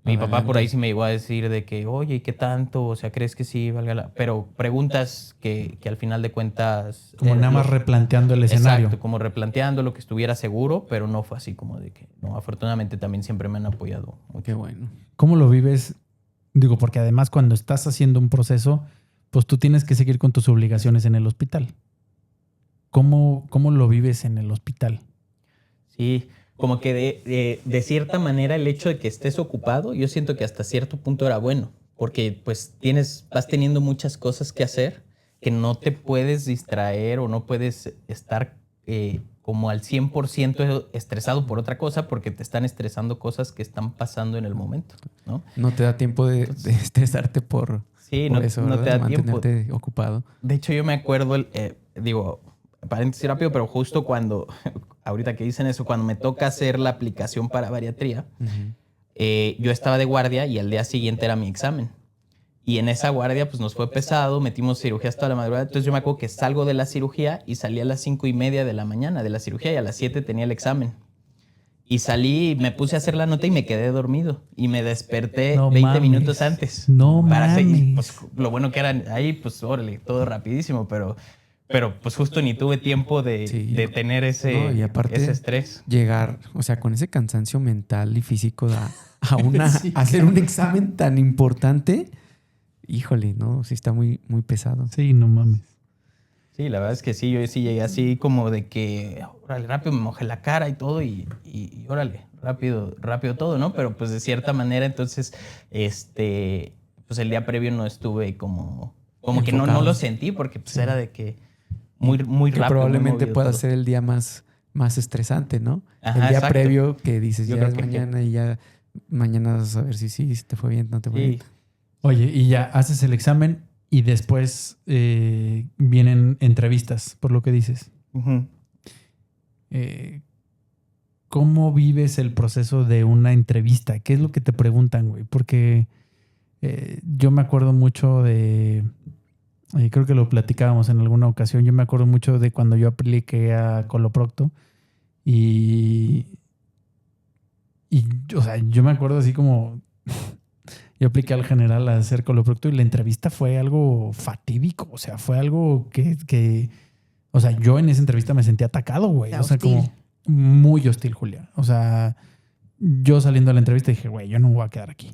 mi papá por ahí sí me llegó a decir de que, oye, ¿y qué tanto? O sea, ¿crees que sí valga la...? Pero preguntas que al final de cuentas... Como nada más replanteando el escenario. Exacto, como replanteando lo que estuviera seguro, pero no fue así como de que... No, afortunadamente también siempre me han apoyado mucho. Qué bueno. ¿Cómo lo vives? Digo, porque además cuando estás haciendo un proceso, pues tú tienes que seguir con tus obligaciones en el hospital. ¿Cómo lo vives en el hospital? Sí, como que de cierta manera el hecho de que estés ocupado, yo siento que hasta cierto punto era bueno, porque pues vas teniendo muchas cosas que hacer que no te puedes distraer o no puedes estar como al 100% estresado por otra cosa porque te están estresando cosas que están pasando en el momento, ¿no? No te da tiempo de estresarte por eso, no ¿verdad? te da tiempo. Mantenerte ocupado. De hecho, yo me acuerdo, digo, paréntesis rápido, pero justo cuando, ahorita que dicen eso, cuando me toca hacer la aplicación para bariatría, yo estaba de guardia y al día siguiente era mi examen. Y en esa guardia pues nos fue pesado, metimos cirugías toda la madrugada. Entonces yo me acuerdo que salgo de la cirugía y salí a las 5:30 de la mañana de la cirugía y a las 7 tenía el examen. Y salí, me puse a hacer la nota y me quedé dormido. Y me desperté 20 minutos antes. No para mames. seguir, pues, lo bueno que era ahí, pues órale, todo rapidísimo, pero pues justo ni tuve tiempo de tener ese, y aparte, ese estrés. Llegar, o sea, con ese cansancio mental y físico a hacer un examen tan importante, híjole, no, sí está muy, muy pesado. Sí, no mames. Sí, la verdad es que sí, yo sí llegué así como de que, órale, rápido me mojé la cara y todo y órale, rápido todo, ¿no? Pero pues de cierta manera entonces, pues el día previo no estuve como que no lo sentí porque pues era de que muy que rápido. Probablemente muy pueda todo. ser el día más estresante, ¿no? Ajá, el día exacto. previo que dices, Yo ya creo es que mañana y ya mañana vas a ver si te fue bien, no te fue bien. Oye, y ya haces el examen y después vienen entrevistas, por lo que dices. Uh-huh. ¿Cómo vives el proceso de una entrevista? ¿Qué es lo que te preguntan, güey? Porque yo me acuerdo mucho de... creo que lo platicábamos en alguna ocasión. Yo me acuerdo mucho de cuando yo apliqué a Coloprocto y o sea, yo me acuerdo así como... Yo apliqué al general a hacer Coloprocto y la entrevista fue algo fatídico. O sea, fue algo que o sea, yo en esa entrevista me sentí atacado, güey. O sea, Hostil. como muy hostil, Julia. O sea, yo saliendo de la entrevista dije, güey, yo no me voy a quedar aquí.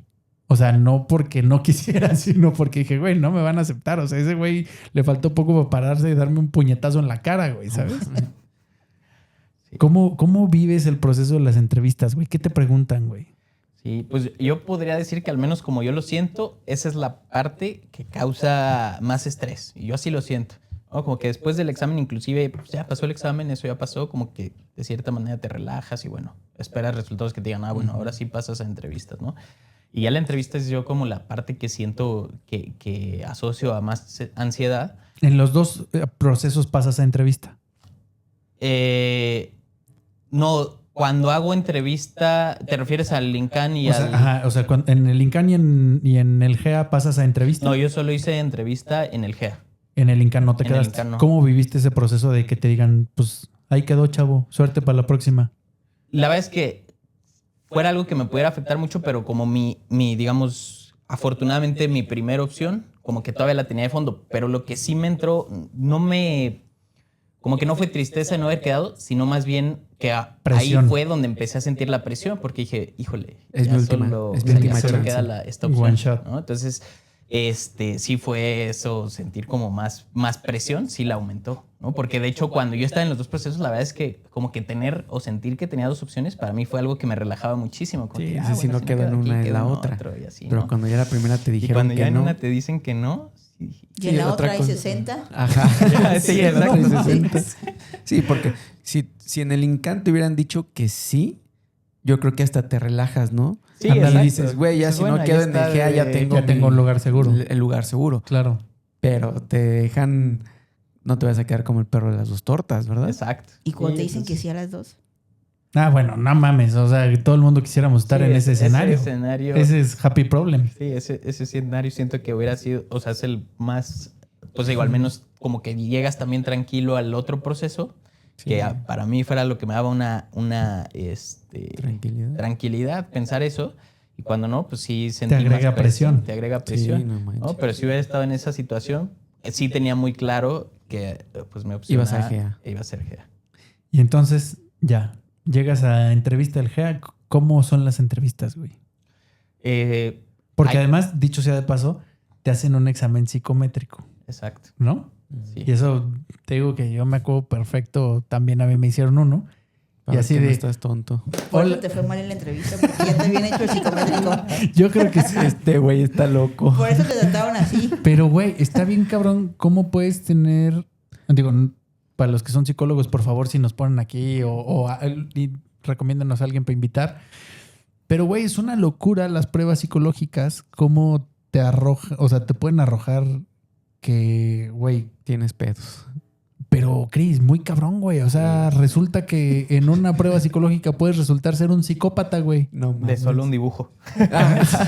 O sea, no porque no quisiera, sino porque dije, güey, no me van a aceptar. O sea, ese güey le faltó poco para pararse y darme un puñetazo en la cara, güey, ¿sabes? Sí. ¿Cómo vives el proceso de las entrevistas, güey? ¿Qué te preguntan, güey? Sí, pues yo podría decir que al menos como yo lo siento, esa es la parte que causa más estrés. Y yo así lo siento, ¿no? Como que después del examen, inclusive, pues ya pasó el examen, eso ya pasó, como que de cierta manera te relajas y bueno, esperas resultados que te digan, bueno, ahora sí pasas a entrevistas, ¿no? Y ya la entrevista es yo como la parte que siento que asocio a más ansiedad. En los dos procesos pasas a entrevista. No, cuando hago entrevista, ¿te refieres al Lincan y O sea, al...? en el Incan y en el GEA pasas a entrevista. No, yo solo hice entrevista en el GEA. En el Incan no te En el quedaste. Incan no. ¿Cómo viviste ese proceso de que te digan, pues ahí quedó, chavo, suerte para la próxima? La verdad es que fuera algo que me pudiera afectar mucho, pero como mi digamos, afortunadamente mi primera opción, como que todavía la tenía de fondo, pero lo que sí me entró, como que no fue tristeza de no haber quedado, sino más bien que ahí Presión. fue donde empecé a sentir la presión, porque dije, híjole, Es ya mi última- solo, es mi o sea, última ya solo chance. queda esta opción, One shot. ¿no? Entonces, sí fue eso, sentir como más presión, sí la aumentó, ¿no? Porque de hecho cuando yo estaba en los dos procesos, la verdad es que como que tener o sentir que tenía dos opciones, para mí fue algo que me relajaba muchísimo. Como Sí, que, si no quedo en aquí, una, en quedo la en otra. otro y así, Pero ¿no? cuando ya la primera te Y dijeron cuando que ya en no. una te dicen que no, sí. Y en la otra hay cosa. 60. Ajá. Sí, exacto. No, 60. Sí, porque si en el Incan te hubieran dicho que sí, yo creo que hasta te relajas, ¿no? Sí, Y exacto. dices, güey, ya Dices, si bueno, no ahí quedo en está el GEA, ya de- tengo, Ya tengo un lugar seguro. El lugar seguro. Claro. Pero te dejan, no te vas a quedar como el perro de las dos tortas, ¿verdad? Exacto. Y cuando Sí, te dicen que entonces- sí a las dos. Ah, bueno, no mames. O sea, todo el mundo quisiéramos estar Sí, en ese escenario. escenario. Ese es happy problem. Sí, ese escenario siento que hubiera sido, o sea, es el más, pues digo, al menos como que llegas también tranquilo al otro proceso, Sí. que para mí fuera lo que me daba una Tranquilidad. tranquilidad pensar eso, y cuando no, pues sí sentí agrega más presión. te agrega presión, Sí, no manches. ¿no? Pero si hubiera estado en esa situación, sí tenía muy claro que pues mi opción Ibas a GEA. iba a ser GEA. Y entonces, ya, llegas a entrevista del GEA. ¿Cómo son las entrevistas, güey? Porque Ay. además, dicho sea de paso, te hacen un examen psicométrico, Exacto. ¿no? Sí. Y eso te digo que yo me acuerdo perfecto. También a mí me hicieron uno. Para Y así que no de... estás tonto. Por Hola. eso te fue mal en la entrevista, porque ya te habían hecho el psicométrico. Yo creo que sí. Este güey está loco. Por eso te trataron así. Pero, güey, está bien cabrón. ¿Cómo puedes tener... Digo, para los que son psicólogos, por favor, si nos ponen aquí y recomiéndanos a alguien para invitar. Pero, güey, es una locura las pruebas psicológicas. Cómo te arroja... O sea, te pueden arrojar que, güey... Tienes pedos. Pero, Chris, muy cabrón, güey. O sea, resulta que en una prueba psicológica puedes resultar ser un psicópata, güey. No De mames. solo un dibujo.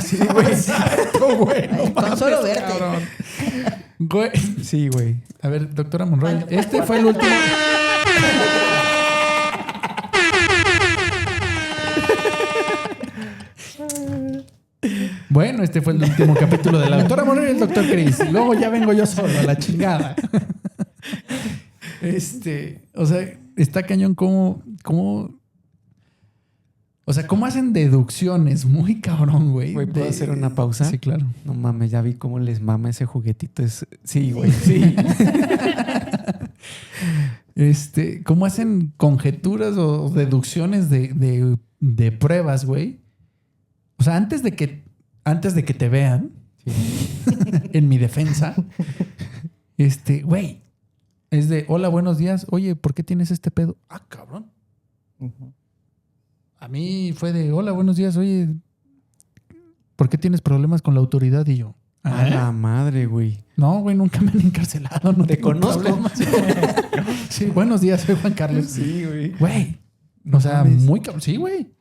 Sí, güey. Exacto, güey. No Con mames, solo verte. cabrón. Güey. Sí, güey. A ver, doctora Monroy, ¿Cuánto? este fue el último. Bueno, este fue el último capítulo de la doctora Monroy y el doctor Chris. Luego ya vengo yo solo, a la chingada. O sea, está cañón cómo, o sea, cómo hacen deducciones muy cabrón, güey. Güey, ¿puedo hacer una pausa? Sí, claro. No mames, ya vi cómo les mama ese juguetito. Sí, güey, sí. ¿Cómo hacen conjeturas o deducciones de pruebas, güey? O sea, antes de que te vean, en mi defensa, güey, es de, hola, buenos días. Oye, ¿por qué tienes este pedo? Ah, cabrón. A mí fue de, hola, buenos días. Oye, ¿por qué tienes problemas con la autoridad? Y yo, A la madre, güey. no, güey, nunca me han encarcelado. No Te tengo conozco. problemas. Sí, buenos días, soy Juan Carlos. Sí, güey. Güey. No O sea, mames. muy cabrón. Sí, güey.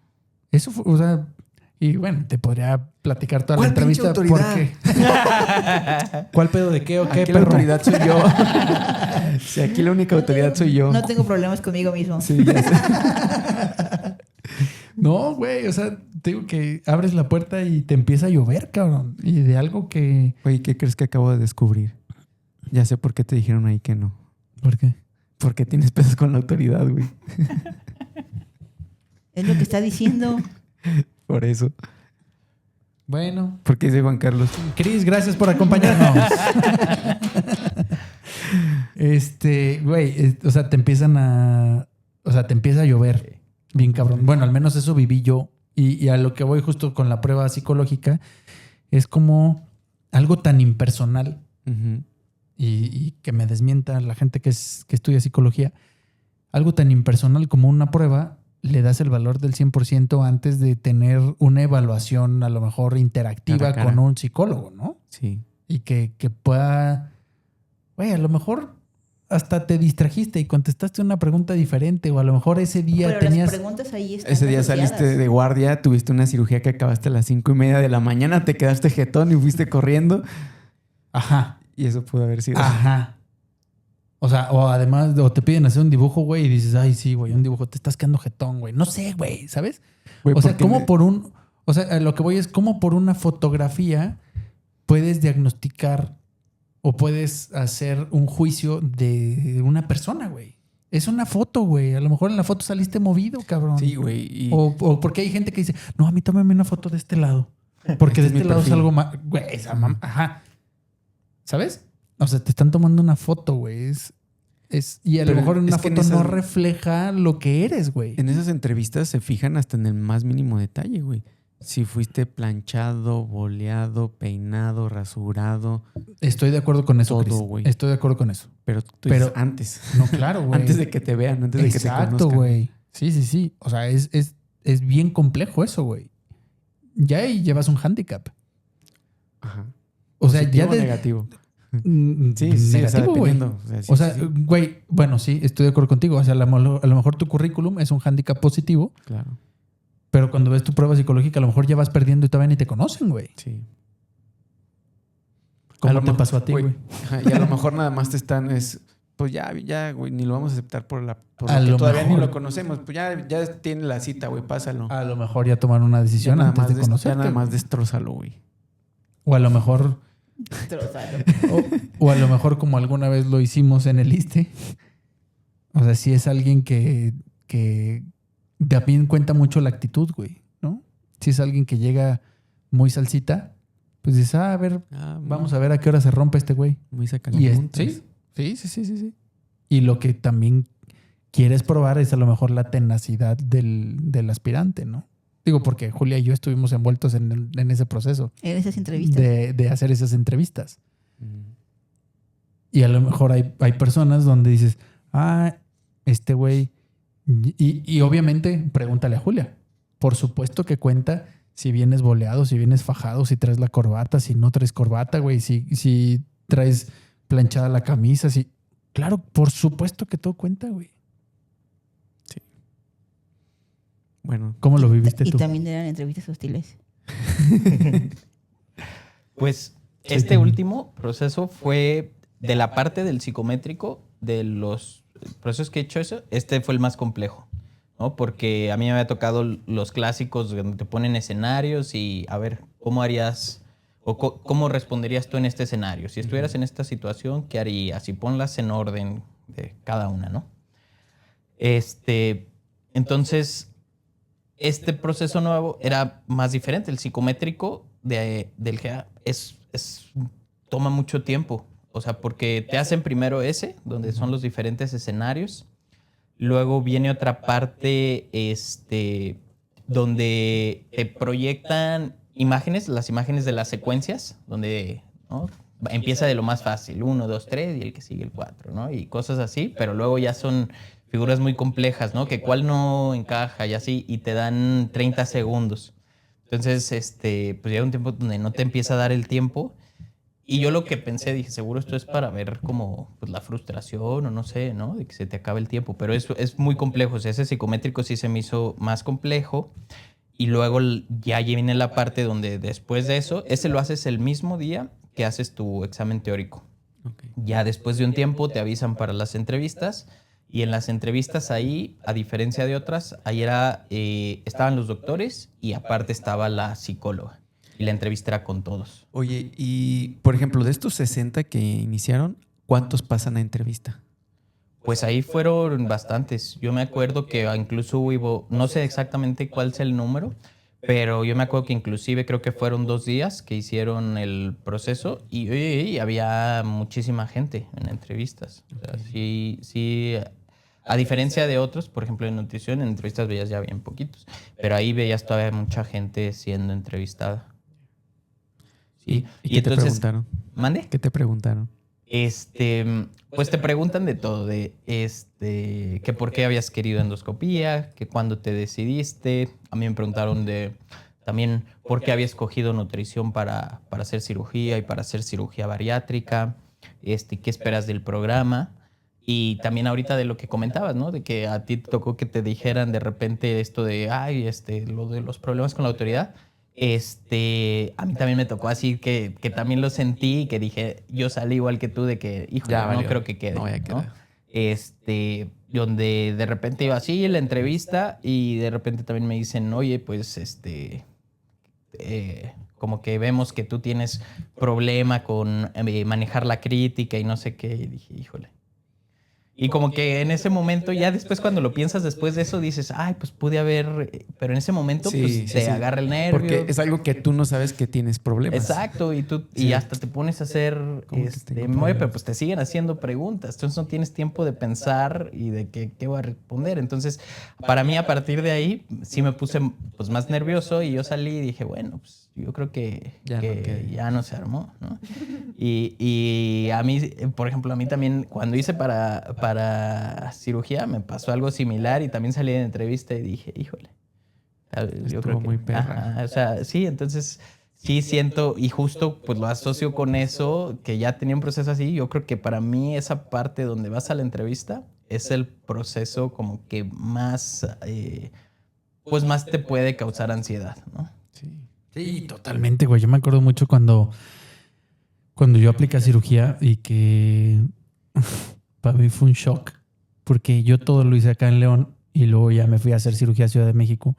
Eso fue, o sea, y bueno, te podría platicar toda la ¿Cuál pinche entrevista. autoridad? Porque... ¿Cuál pedo de qué o qué, Aquí la perro? autoridad soy yo. Sí, aquí la única autoridad soy yo. No tengo problemas conmigo mismo. Sí, ya sé. No, güey, o sea, te digo que abres la puerta y te empieza a llover, cabrón. Y de algo que... Güey, ¿qué crees que acabo de descubrir? Ya sé por qué te dijeron ahí que no. ¿Por qué? Porque tienes pedos con la autoridad, güey. Es lo que está diciendo. Por eso. Bueno. Porque dice Juan Carlos. Cris, gracias por acompañarnos. Güey, o sea, te empieza a llover. Bien cabrón. Bueno, al menos eso viví yo. Y a lo que voy justo con la prueba psicológica es como algo tan impersonal Ujú. y que me desmienta la gente que estudia psicología. Algo tan impersonal como una prueba le das el valor del 100% antes de tener una evaluación a lo mejor interactiva Cara a cara. con un psicólogo, ¿no? Sí. Y que pueda... Güey, a lo mejor hasta te distrajiste y contestaste una pregunta diferente o a lo mejor ese día Pero tenías... las preguntas ahí están Ese día asociadas. saliste de guardia, tuviste una cirugía que acabaste a las 5:30 de la mañana, te quedaste jetón y fuiste corriendo. Ajá, Y eso pudo haber sido. ajá. O sea, o además, o te piden hacer un dibujo, güey, y dices, ay, sí, güey, un dibujo, te estás quedando jetón, güey. No sé, güey, ¿sabes? Güey, O sea, porque ¿cómo por un... O sea, a lo que voy es, ¿cómo por una fotografía puedes diagnosticar o puedes hacer un juicio de una persona, güey? Es una foto, güey. A lo mejor en la foto saliste movido, cabrón. Sí, güey. Y O porque hay gente que dice, no, a mí tómame una foto de este lado. Porque de Este es este mi lado perfil. salgo más... Güey, ajá. ¿Sabes? O sea, te están tomando una foto, güey. Y a lo Pero mejor en es una que en foto no esas- refleja lo que eres, güey. en esas entrevistas se fijan hasta en el más mínimo detalle, güey. Si fuiste planchado, boleado, peinado, rasurado. Estoy de acuerdo con eso, Todo, Chris. güey. Estoy de acuerdo con eso. Pero tú Pero- dices antes. No, claro, güey. Antes de que te vean, antes de que te Exacto, conozcan. güey. Sí. O sea, es bien complejo eso, güey. Ya ahí llevas un handicap. Ajá. O sea, ¿Positivo ya o de... negativo. Mm, Sí, o sea, negativo, güey. dependiendo. Sí, O sea, sí, sí. güey, bueno, sí, estoy de acuerdo contigo. O sea, a lo mejor tu currículum es un handicap positivo, Claro. pero cuando ves tu prueba psicológica, a lo mejor ya vas perdiendo y todavía ni te conocen, güey. Sí. ¿Cómo A lo te mejor- pasó a ti, güey? Ajá, y a lo mejor nada más te están pues ya, güey, ni lo vamos a aceptar por A lo que lo todavía mejor. ni lo conocemos. Pues ya tiene la cita, güey, pásalo. A lo mejor ya tomaron una Ya decisión nada antes más de ya conocerte. nada más güey. destrózalo, güey. O a lo mejor... Trózalo. O a lo mejor como alguna vez lo hicimos en el ISSSTE. O sea, si es alguien que también cuenta mucho la actitud, güey, ¿no? Si es alguien que llega muy salsita, pues dices, a ver, vamos a ver a qué hora se rompe este güey. Muy Y sacapuntas. sí. Y lo que también quieres probar es a lo mejor la tenacidad del aspirante, ¿no? Digo, porque Julia y yo estuvimos envueltos en ese proceso. En esas entrevistas. De hacer esas entrevistas. Y a lo mejor hay personas donde dices, este güey... Y obviamente, pregúntale a Julia. Por supuesto que cuenta si vienes boleado, si vienes fajado, si traes la corbata, si no traes corbata, güey, si traes planchada la camisa, si... Claro, por supuesto que todo cuenta, güey. Sí. Bueno. ¿Cómo lo viviste Y tú? también eran entrevistas hostiles. Pues este último proceso fue de la parte del psicométrico, de los procesos que he hecho eso, este fue el más complejo, ¿no? Porque a mí me había tocado los clásicos donde te ponen escenarios y a ver, ¿cómo harías o cómo responderías tú en este escenario? Si estuvieras en esta situación, ¿qué harías? Y ponlas en orden de cada una, ¿no? Entonces, este proceso nuevo era más diferente. El psicométrico del GA toma mucho tiempo. O sea, porque te hacen primero ese, donde son los diferentes escenarios. Luego viene otra parte donde te proyectan imágenes, las imágenes de las secuencias, donde, ¿no? Empieza de lo más fácil, 1, 2, 3 y el que sigue el 4, ¿no? Y cosas así, pero luego ya son figuras muy complejas, ¿no? Que cuál no encaja y así, y te dan 30 segundos. Entonces, pues llega un tiempo donde no te empieza a dar el tiempo. Y yo lo que pensé, dije, seguro esto es para ver como pues, la frustración o no sé, ¿no? De que se te acabe el tiempo. Pero es muy complejo. O sea, ese psicométrico sí se me hizo más complejo. Y luego ya viene la parte donde después de eso, ese lo haces el mismo día que haces tu examen teórico. Okay. Ya después de un tiempo te avisan para las entrevistas. Y en las entrevistas ahí, a diferencia de otras, ahí estaban los doctores y aparte estaba la psicóloga. Y la entrevista era con todos. Oye, y por ejemplo, de estos 60 que iniciaron, ¿cuántos pasan a entrevista? Pues ahí fueron bastantes. Yo me acuerdo que incluso hubo, no sé exactamente cuál es el número, pero yo me acuerdo que inclusive creo que fueron 2 días que hicieron el proceso y había muchísima gente en entrevistas. O sea, sí, a diferencia de otros, por ejemplo en nutrición, en entrevistas veías ya bien poquitos, pero ahí veías todavía mucha gente siendo entrevistada. ¿Y qué te preguntaron? ¿Mande? ¿Qué te preguntaron? Pues te preguntan de todo, que por qué habías querido endoscopía, que cuándo te decidiste. A mí me preguntaron también por qué había escogido nutrición para hacer cirugía y para hacer cirugía bariátrica, qué esperas del programa. Y también ahorita de lo que comentabas, ¿no? De que a ti te tocó que te dijeran de repente esto de, lo de los problemas con la autoridad. A mí también me tocó así que también lo sentí y que dije, yo salí igual que tú de que, híjole, Ya, no creo que quede. No voy a quedar. Donde de repente iba así en la entrevista y de repente también me dicen, oye, pues como que vemos que tú tienes problema con manejar la crítica y no sé qué. Y dije, híjole. Y como que en ese momento, ya después cuando lo piensas después de eso, dices, pues pude haber... Pero en ese momento, pues te agarra el nervio. Porque es algo que tú no sabes que tienes problemas. Exacto, y hasta te pones a hacer memoria, pero pues te siguen haciendo preguntas. Entonces no tienes tiempo de pensar y de qué voy a responder. Entonces, para mí, a partir de ahí, sí me puse pues, más nervioso y yo salí y dije, bueno, pues yo creo que ya no se armó, ¿no? Y a mí, por ejemplo, a mí también, cuando hice para cirugía, me pasó algo similar y también salí en entrevista y dije, híjole. Yo creo que muy perra. o sea, sí, entonces sí siento y justo pues lo asocio con eso, que ya tenía un proceso así. Yo creo que para mí esa parte donde vas a la entrevista es el proceso como que más, pues más te puede causar ansiedad, ¿no? Sí, totalmente, güey. Yo me acuerdo mucho cuando yo apliqué a cirugía y que para mí fue un shock porque yo todo lo hice acá en León y luego ya me fui a hacer cirugía a Ciudad de México.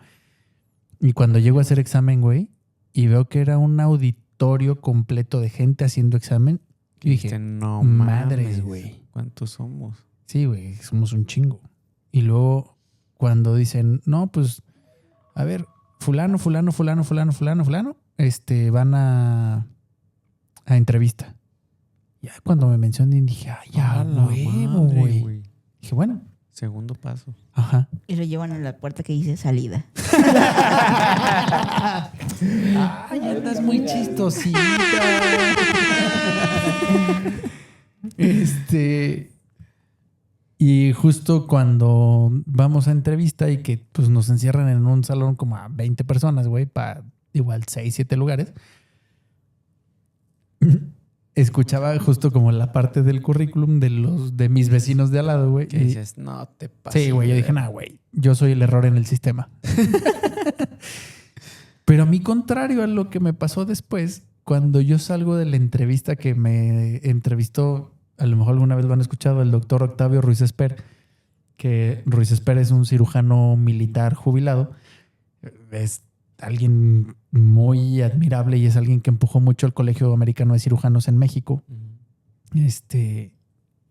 Y cuando llego a hacer examen, güey, y veo que era un auditorio completo de gente haciendo examen, yo dije, no madres, güey. ¿Cuántos somos? Sí, güey, somos un chingo. Y luego cuando dicen, no, pues, a ver, fulano, van a entrevista. Ya cuando me mencionan dije, ya, huevo, güey. Dije, bueno, Segundo paso. Ajá. Y lo llevan a la puerta que dice salida. Ay, andas muy chistosita. Y justo cuando vamos a entrevista y que pues nos encierran en un salón como a 20 personas, güey, para igual 6, 7 lugares, escuchaba justo como la parte del currículum de mis vecinos de al lado, güey. Que dices, no te pases. Sí, güey, yo dije, nah, güey, yo soy el error en el sistema. Pero a mí, contrario a lo que me pasó después, cuando yo salgo de la entrevista que me entrevistó, a lo mejor alguna vez lo han escuchado, el doctor Octavio Ruiz Esper, que Ruiz Esper es un cirujano militar jubilado. Es alguien muy admirable y es alguien que empujó mucho el Colegio Americano de Cirujanos en México.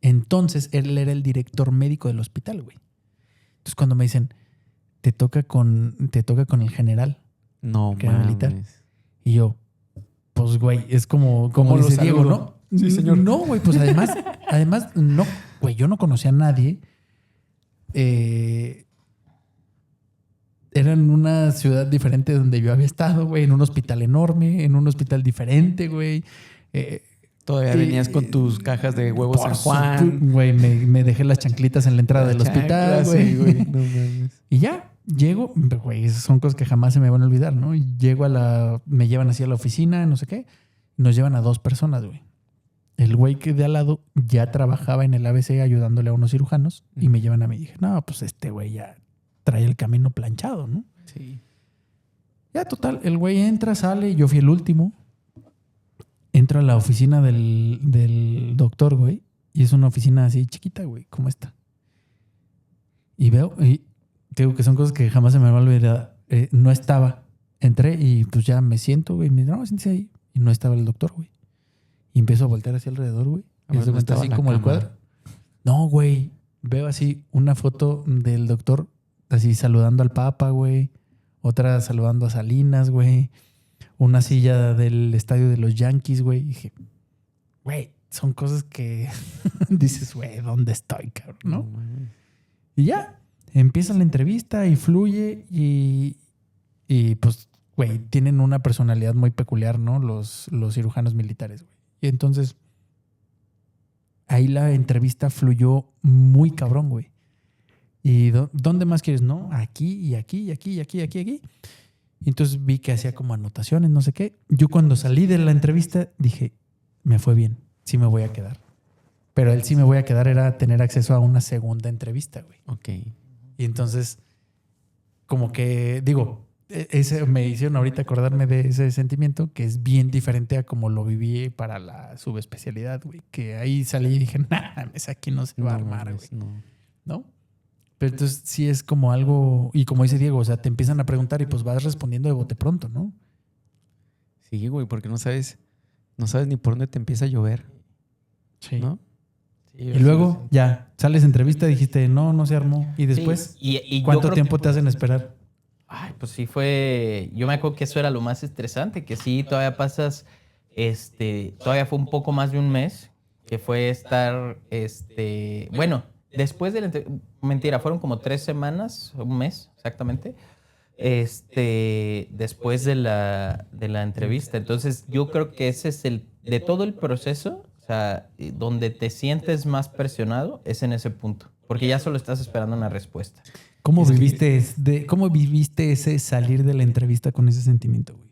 Entonces, él era el director médico del hospital, güey. Entonces, cuando me dicen, te toca con el general, No, que era militar. Y yo, pues, güey, es como ¿Cómo dice lo Diego, saludo? ¿no? Sí, señor. No, güey, pues además, no, güey, yo no conocía a nadie. Era en una ciudad diferente donde yo había estado, güey, en un hospital enorme, en un hospital diferente, güey. Todavía venías con tus cajas de huevos San Juan. Güey, me dejé las chanclitas en la entrada del hospital, güey. Sí, güey. No mames. Y ya, llego, güey, esas son cosas que jamás se me van a olvidar, ¿no? Y me llevan así a la oficina, no sé qué. Nos llevan a 2 personas, güey. El güey que de al lado ya trabajaba en el ABC ayudándole a unos cirujanos y me llevan a mí. Y dije, no, pues este güey ya trae el camino planchado, ¿no? Sí. Ya, total, el güey entra, sale, yo fui el último. Entro a la oficina del doctor, güey, y es una oficina así chiquita, güey, como esta. Y veo, y te digo que son cosas que jamás se me va a olvidar. No estaba. Entré y pues ya me siento, güey. Me dice, no, siéntese ahí. Y no estaba el doctor, güey. Y empiezo a voltear hacia alrededor, güey. Y se cuenta así como el cuadro. No, güey. Veo así una foto del doctor así saludando al Papa, güey. Otra saludando a Salinas, güey. Una silla del estadio de los Yankees, güey. Y dije, güey, son cosas que dices, güey, ¿dónde estoy, cabrón? ¿No? Y ya, empieza la entrevista y fluye y pues, güey, tienen una personalidad muy peculiar, ¿no? Los cirujanos militares, güey. Y entonces, ahí la entrevista fluyó muy cabrón, güey. ¿Y dónde más quieres? No, aquí y aquí y aquí y aquí y aquí y aquí. Y entonces vi que hacía como anotaciones, no sé qué. Yo cuando salí de la entrevista dije, me fue bien, sí me voy a quedar. Pero el sí me voy a quedar era tener acceso a una segunda entrevista, güey. Ok. Y entonces, como que, digo, me hicieron ahorita acordarme de ese sentimiento que es bien diferente a como lo viví para la subespecialidad, güey. Que ahí salí y dije, nah, aquí no se va a armar, güey. ¿No? Pero entonces sí es como algo, y como dice Diego, o sea, te empiezan a preguntar y pues vas respondiendo de bote pronto, ¿no? Sí, güey, porque no sabes ni por dónde te empieza a llover. Sí. ¿No? Sí, Y luego, ya, sales entrevista, dijiste, no se armó. Y después, sí, y ¿cuánto tiempo te hacen esperar? Ay, pues sí fue... Yo me acuerdo que eso era lo más estresante, que sí, todavía pasas... todavía fue un poco más de un mes, que fue estar... Bueno, después de la mentira, fueron como 3 semanas, un mes exactamente, después de la entrevista. Entonces, yo creo que ese es de todo el proceso, o sea, donde te sientes más presionado, es en ese punto, porque ya solo estás esperando una respuesta. ¿Cómo viviste ese salir de la entrevista con ese sentimiento, güey?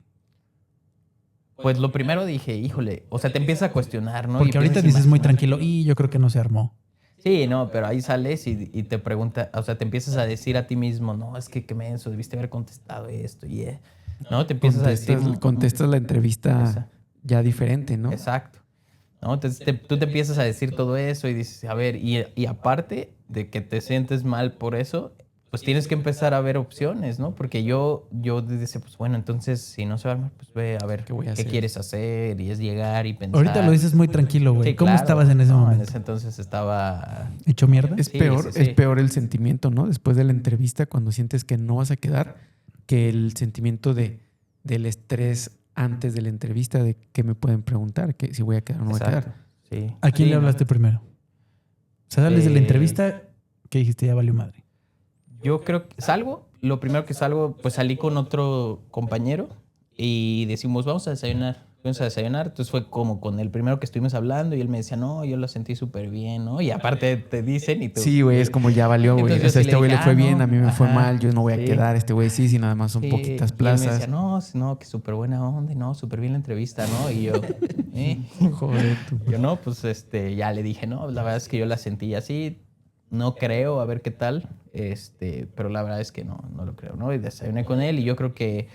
Pues lo primero dije, híjole, o sea, te empiezas a cuestionar, ¿no? Porque ahorita dices muy tranquilo, y yo creo que no se armó. Sí, no, pero ahí sales y te pregunta, o sea, te empiezas a decir a ti mismo, no, es que qué menso, debiste haber contestado esto y ¿no? Te empiezas a decir... Contestas la entrevista Esa. ya diferente, ¿no? Exacto. ¿No? Entonces tú te empiezas a decir todo eso y dices, a ver, y aparte de que te sientes mal por eso, pues tienes que empezar a ver opciones, ¿no? Porque yo decía, pues bueno, entonces si no se va a armar, pues ve a ver qué quieres hacer y es llegar y pensar. Ahorita lo dices muy tranquilo, güey. Sí, ¿Cómo claro. estabas en ese momento? En ese entonces estaba... ¿Hecho mierda? Es Sí, peor, sí, sí. es peor el sentimiento, ¿no? Después de la entrevista, cuando sientes que no vas a quedar, que el sentimiento del estrés antes de la entrevista, de qué me pueden preguntar, que si voy a quedar o no voy a Exacto. quedar. Sí. ¿A quién Sí, le hablaste primero? O sea, sales de la entrevista, que dijiste, ya valió madre? Yo creo que lo primero que salgo, pues salí con otro compañero y decimos, vamos a desayunar. Fuimos a desayunar, entonces fue como con el primero que estuvimos hablando y él me decía, no, yo lo sentí súper bien, ¿no? Y aparte te dicen y tú... Sí, güey, es como ya valió, güey. Entonces O sea, yo sí este güey le le dije, fue ah, bien, no, a mí me fue ajá, mal, yo no voy a sí. quedar. Este güey sí, nada más son Sí, poquitas y él plazas. me decía, no, que súper buena onda, y no, súper bien la entrevista, ¿no? Y yo, Joder, tú. yo no, pues ya le dije, no, la verdad es que yo la sentí así, no creo, a ver qué tal, pero la verdad es que no lo creo, ¿no? Y desayuné con él y yo creo que,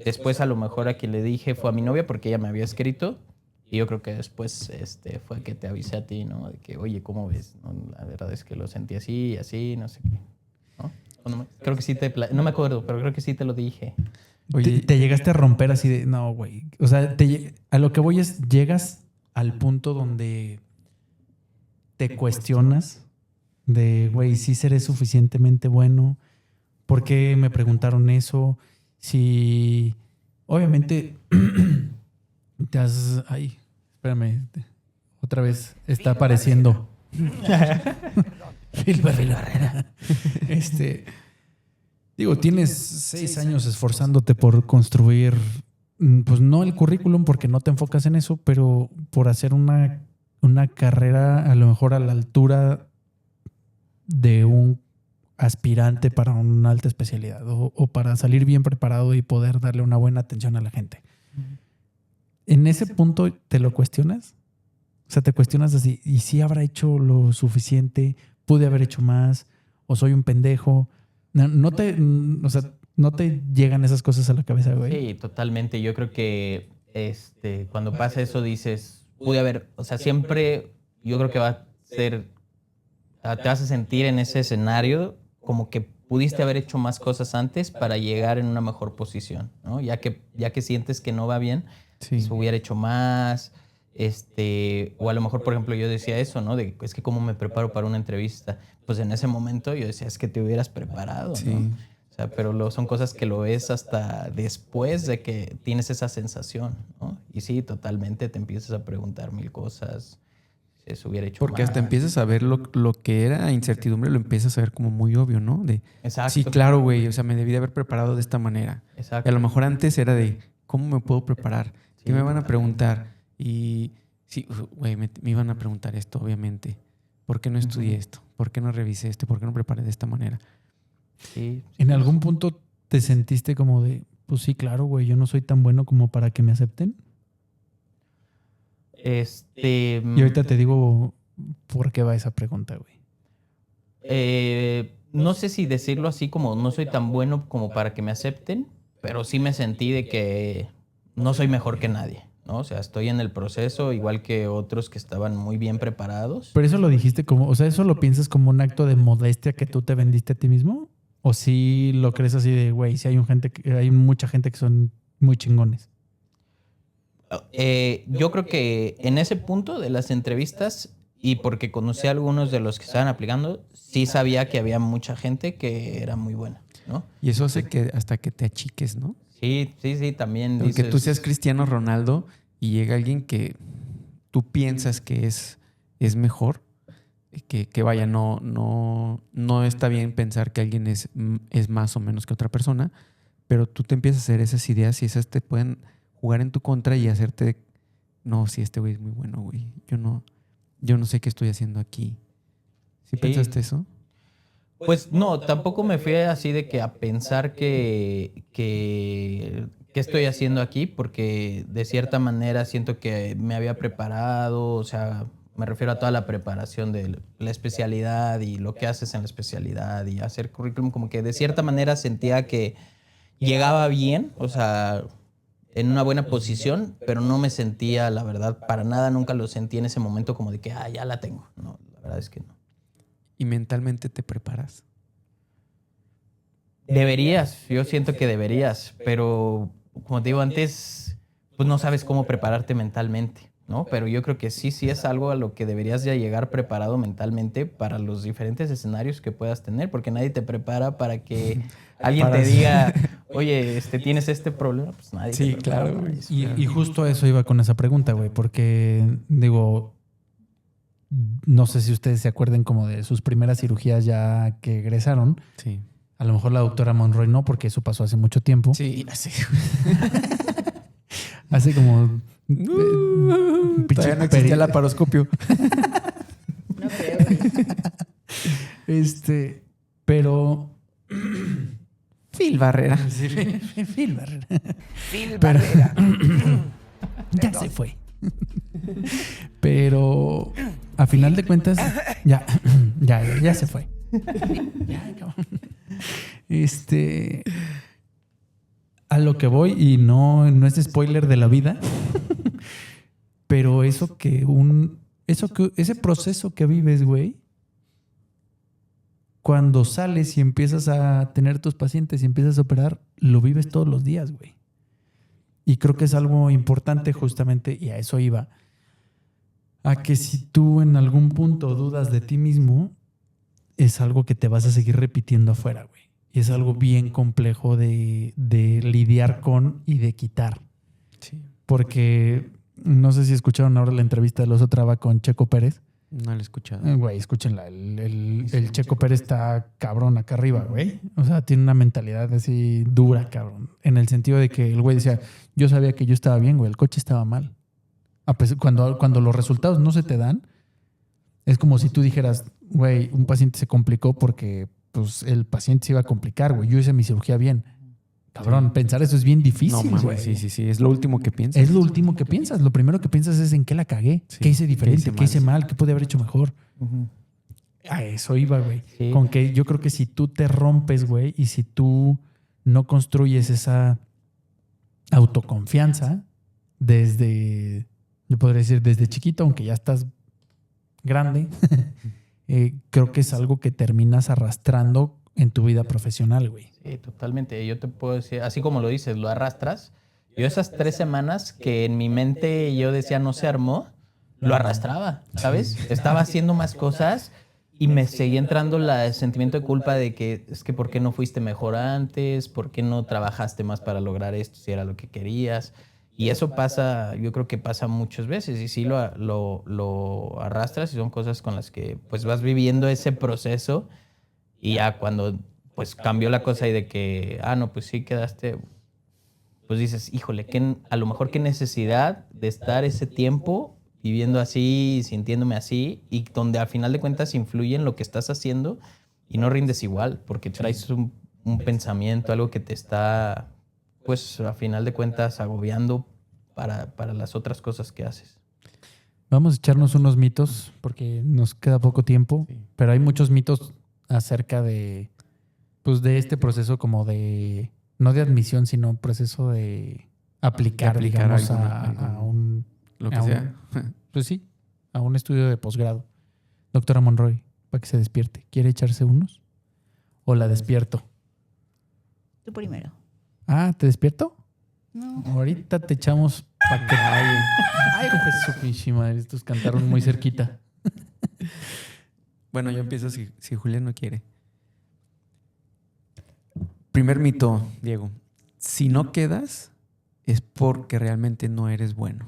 después a lo mejor a quien le dije fue a mi novia porque ella me había escrito y yo creo que después, fue que te avisé a ti, ¿no? De que, oye, ¿cómo ves? No, la verdad es que lo sentí así y así, no sé qué, ¿no? Creo que sí no me acuerdo, pero creo que sí te lo dije. Oye, ¿Te llegaste a romper así de, no, güey? O sea, a lo que voy es, llegas al punto donde te cuestionas de, güey, ¿sí seré suficientemente bueno? ¿Por qué me preguntaron eso? Si, obviamente, ay, espérame, otra vez está apareciendo. Phil Barrera. Digo, tienes 6 años esforzándote por construir, pues no el currículum porque no te enfocas en eso, pero por hacer una carrera a lo mejor a la altura de un aspirante para una alta especialidad o para salir bien preparado y poder darle una buena atención a la gente. En ese punto, ¿te lo cuestionas? O sea, te cuestionas así, ¿y si habrá hecho lo suficiente? ¿Pude haber hecho más? ¿O soy un pendejo? No te llegan esas cosas a la cabeza, güey. Sí, totalmente. Yo creo que cuando pasa eso dices, pude haber, o sea, siempre yo creo que va a ser, te vas a sentir en ese escenario como que pudiste haber hecho más cosas antes para llegar en una mejor posición, ¿no? Ya que sientes que no va bien, sí. pues hubiera hecho más, o a lo mejor, por ejemplo, yo decía eso, ¿no? De, es que cómo me preparo para una entrevista. Pues en ese momento yo decía, es que te hubieras preparado, Sí. ¿no? O sea, pero son cosas que lo ves hasta después de que tienes esa sensación, ¿no? Y sí, totalmente te empiezas a preguntar mil cosas. Si se hubiera hecho Porque más. hasta empiezas a ver lo que era incertidumbre, lo empiezas a ver como muy obvio, ¿no? De, Exacto. sí, claro, güey, o sea, me debí de haber preparado de esta manera. Exacto. Y a lo mejor antes era de, ¿cómo me puedo preparar? ¿Qué Sí, me van a totalmente. preguntar? Y sí, güey, me iban a preguntar esto, obviamente. ¿Por qué no estudié esto? ¿Por qué no revisé esto? ¿Por qué no preparé de esta manera? Sí. ¿En algún punto te sentiste como de, pues sí, claro, güey, yo no soy tan bueno como para que me acepten? Y ahorita te digo por qué va esa pregunta, güey. No sé si decirlo así como no soy tan bueno como para que me acepten, pero sí me sentí de que no soy mejor que nadie, ¿no? O sea, estoy en el proceso igual que otros que estaban muy bien preparados. Pero eso lo dijiste como, o sea, ¿eso lo piensas como un acto de modestia que tú te vendiste a ti mismo? ¿O sí lo crees así de, güey, sí hay mucha gente que son muy chingones? Yo creo que en ese punto de las entrevistas, y porque conocí a algunos de los que estaban aplicando, sí sabía que había mucha gente que era muy buena, ¿no? Y eso hace que hasta que te achiques, ¿no? Sí, también Aunque dices... tú seas Cristiano Ronaldo y llega alguien que tú piensas que es mejor, que vaya, no está bien pensar que alguien es más o menos que otra persona, pero tú te empiezas a hacer esas ideas y esas te pueden jugar en tu contra y hacerte, no, sí, este güey es muy bueno, güey. Yo no sé qué estoy haciendo aquí. ¿Sí pensaste eso? Pues no, tampoco me fui así de que a pensar que qué estoy haciendo aquí, porque de cierta manera siento que me había preparado, o sea, me refiero a toda la preparación de la especialidad y lo que haces en la especialidad y hacer currículum, como que de cierta manera sentía que llegaba bien, o sea, en una buena posición, pero no me sentía, la verdad, para nada, nunca lo sentí en ese momento como de que, ya la tengo. No, la verdad es que no. ¿Y mentalmente te preparas? Deberías, yo siento que deberías, pero como te digo antes, pues no sabes cómo prepararte mentalmente, ¿no? Pero yo creo que sí es algo a lo que deberías ya llegar preparado mentalmente para los diferentes escenarios que puedas tener, porque nadie te prepara para que alguien te diga, oye, tienes este problema, pues nadie Sí, te prepara claro, para güey. eso. Y justo a eso iba con esa pregunta, güey, porque digo, no sé si ustedes se acuerden como de sus primeras cirugías ya que egresaron. Sí. A lo mejor la doctora Monroy no, porque eso pasó hace mucho tiempo. Sí, así. Hace como... Todavía no existía el laparoscopio. No creo, güey. Pero... Phil Barrera. Phil Barrera. Phil Pero- Barrera. Ya se fue. Pero a final de cuentas, ya se fue. Ya, cabrón. A lo que voy, y no es spoiler de la vida, pero ese proceso que vives, güey, cuando sales y empiezas a tener tus pacientes y empiezas a operar, lo vives todos los días, güey. Y creo que es algo importante justamente, y a eso iba, a que si tú en algún punto dudas de ti mismo, es algo que te vas a seguir repitiendo afuera, güey. Y es algo bien complejo de lidiar con y de quitar. Sí. Porque no sé si escucharon ahora la entrevista de Oso Traba con Checo Pérez. No lo he escuchado. Güey, escúchenla. El Checo Pérez está cabrón acá arriba, güey. O sea, tiene una mentalidad así dura, cabrón. En el sentido de que el güey decía, yo sabía que yo estaba bien, güey. El coche estaba mal. Cuando los resultados no se te dan, es como si tú dijeras, güey, un paciente se complicó porque pues, el paciente se iba a complicar, güey. Yo hice mi cirugía bien. Cabrón, pensar eso es bien No, difícil, mames, güey. sí. Es lo último que piensas. Es lo último que piensas. Lo primero que piensas es en qué la cagué. Sí. ¿Qué hice diferente? ¿Qué ¿Qué hice hice mal? mal? ¿Qué pude haber hecho mejor? Ujú. A eso iba, güey. Sí. Con que yo creo que si tú te rompes, güey, y si tú no construyes esa autoconfianza desde, yo podría decir, desde chiquito, aunque ya estás grande, creo que es algo que terminas arrastrando en tu vida profesional, güey. Sí, totalmente. Yo te puedo decir, así como lo dices, lo arrastras. Yo esas 3 semanas que en mi mente yo decía no se armó, lo arrastraba, ¿sabes? Estaba haciendo más cosas y me seguía entrando el sentimiento de culpa de que es que ¿por qué no fuiste mejor antes? ¿Por qué no trabajaste más para lograr esto si era lo que querías? Y eso pasa, yo creo que pasa muchas veces y sí lo arrastras y son cosas con las que pues vas viviendo ese proceso y ya cuando pues cambió la cosa y de que, no, pues sí quedaste, pues dices, híjole, a lo mejor qué necesidad de estar ese tiempo viviendo así, sintiéndome así, y donde al final de cuentas influye en lo que estás haciendo y no rindes igual, porque traes un pensamiento, algo que te está, pues a final de cuentas, agobiando para las otras cosas que haces. Vamos a echarnos unos mitos porque nos queda poco tiempo, Sí. pero hay muchos mitos acerca de, pues, de este proceso como de, no de admisión, sino un proceso de aplicar, digamos, a un... Lo que a un- sea. Pues sí, a un estudio de posgrado. Doctora Monroy, para que se despierte. ¿Quiere echarse unos? ¿O la despierto? Tú primero. ¿Te despierto? No. Ahorita te echamos para que... Ay, pues su pinche madre, estos cantaron muy cerquita. Bueno, yo empiezo si Julián no quiere. Primer mito, Diego. Si no quedas, es porque realmente no eres bueno.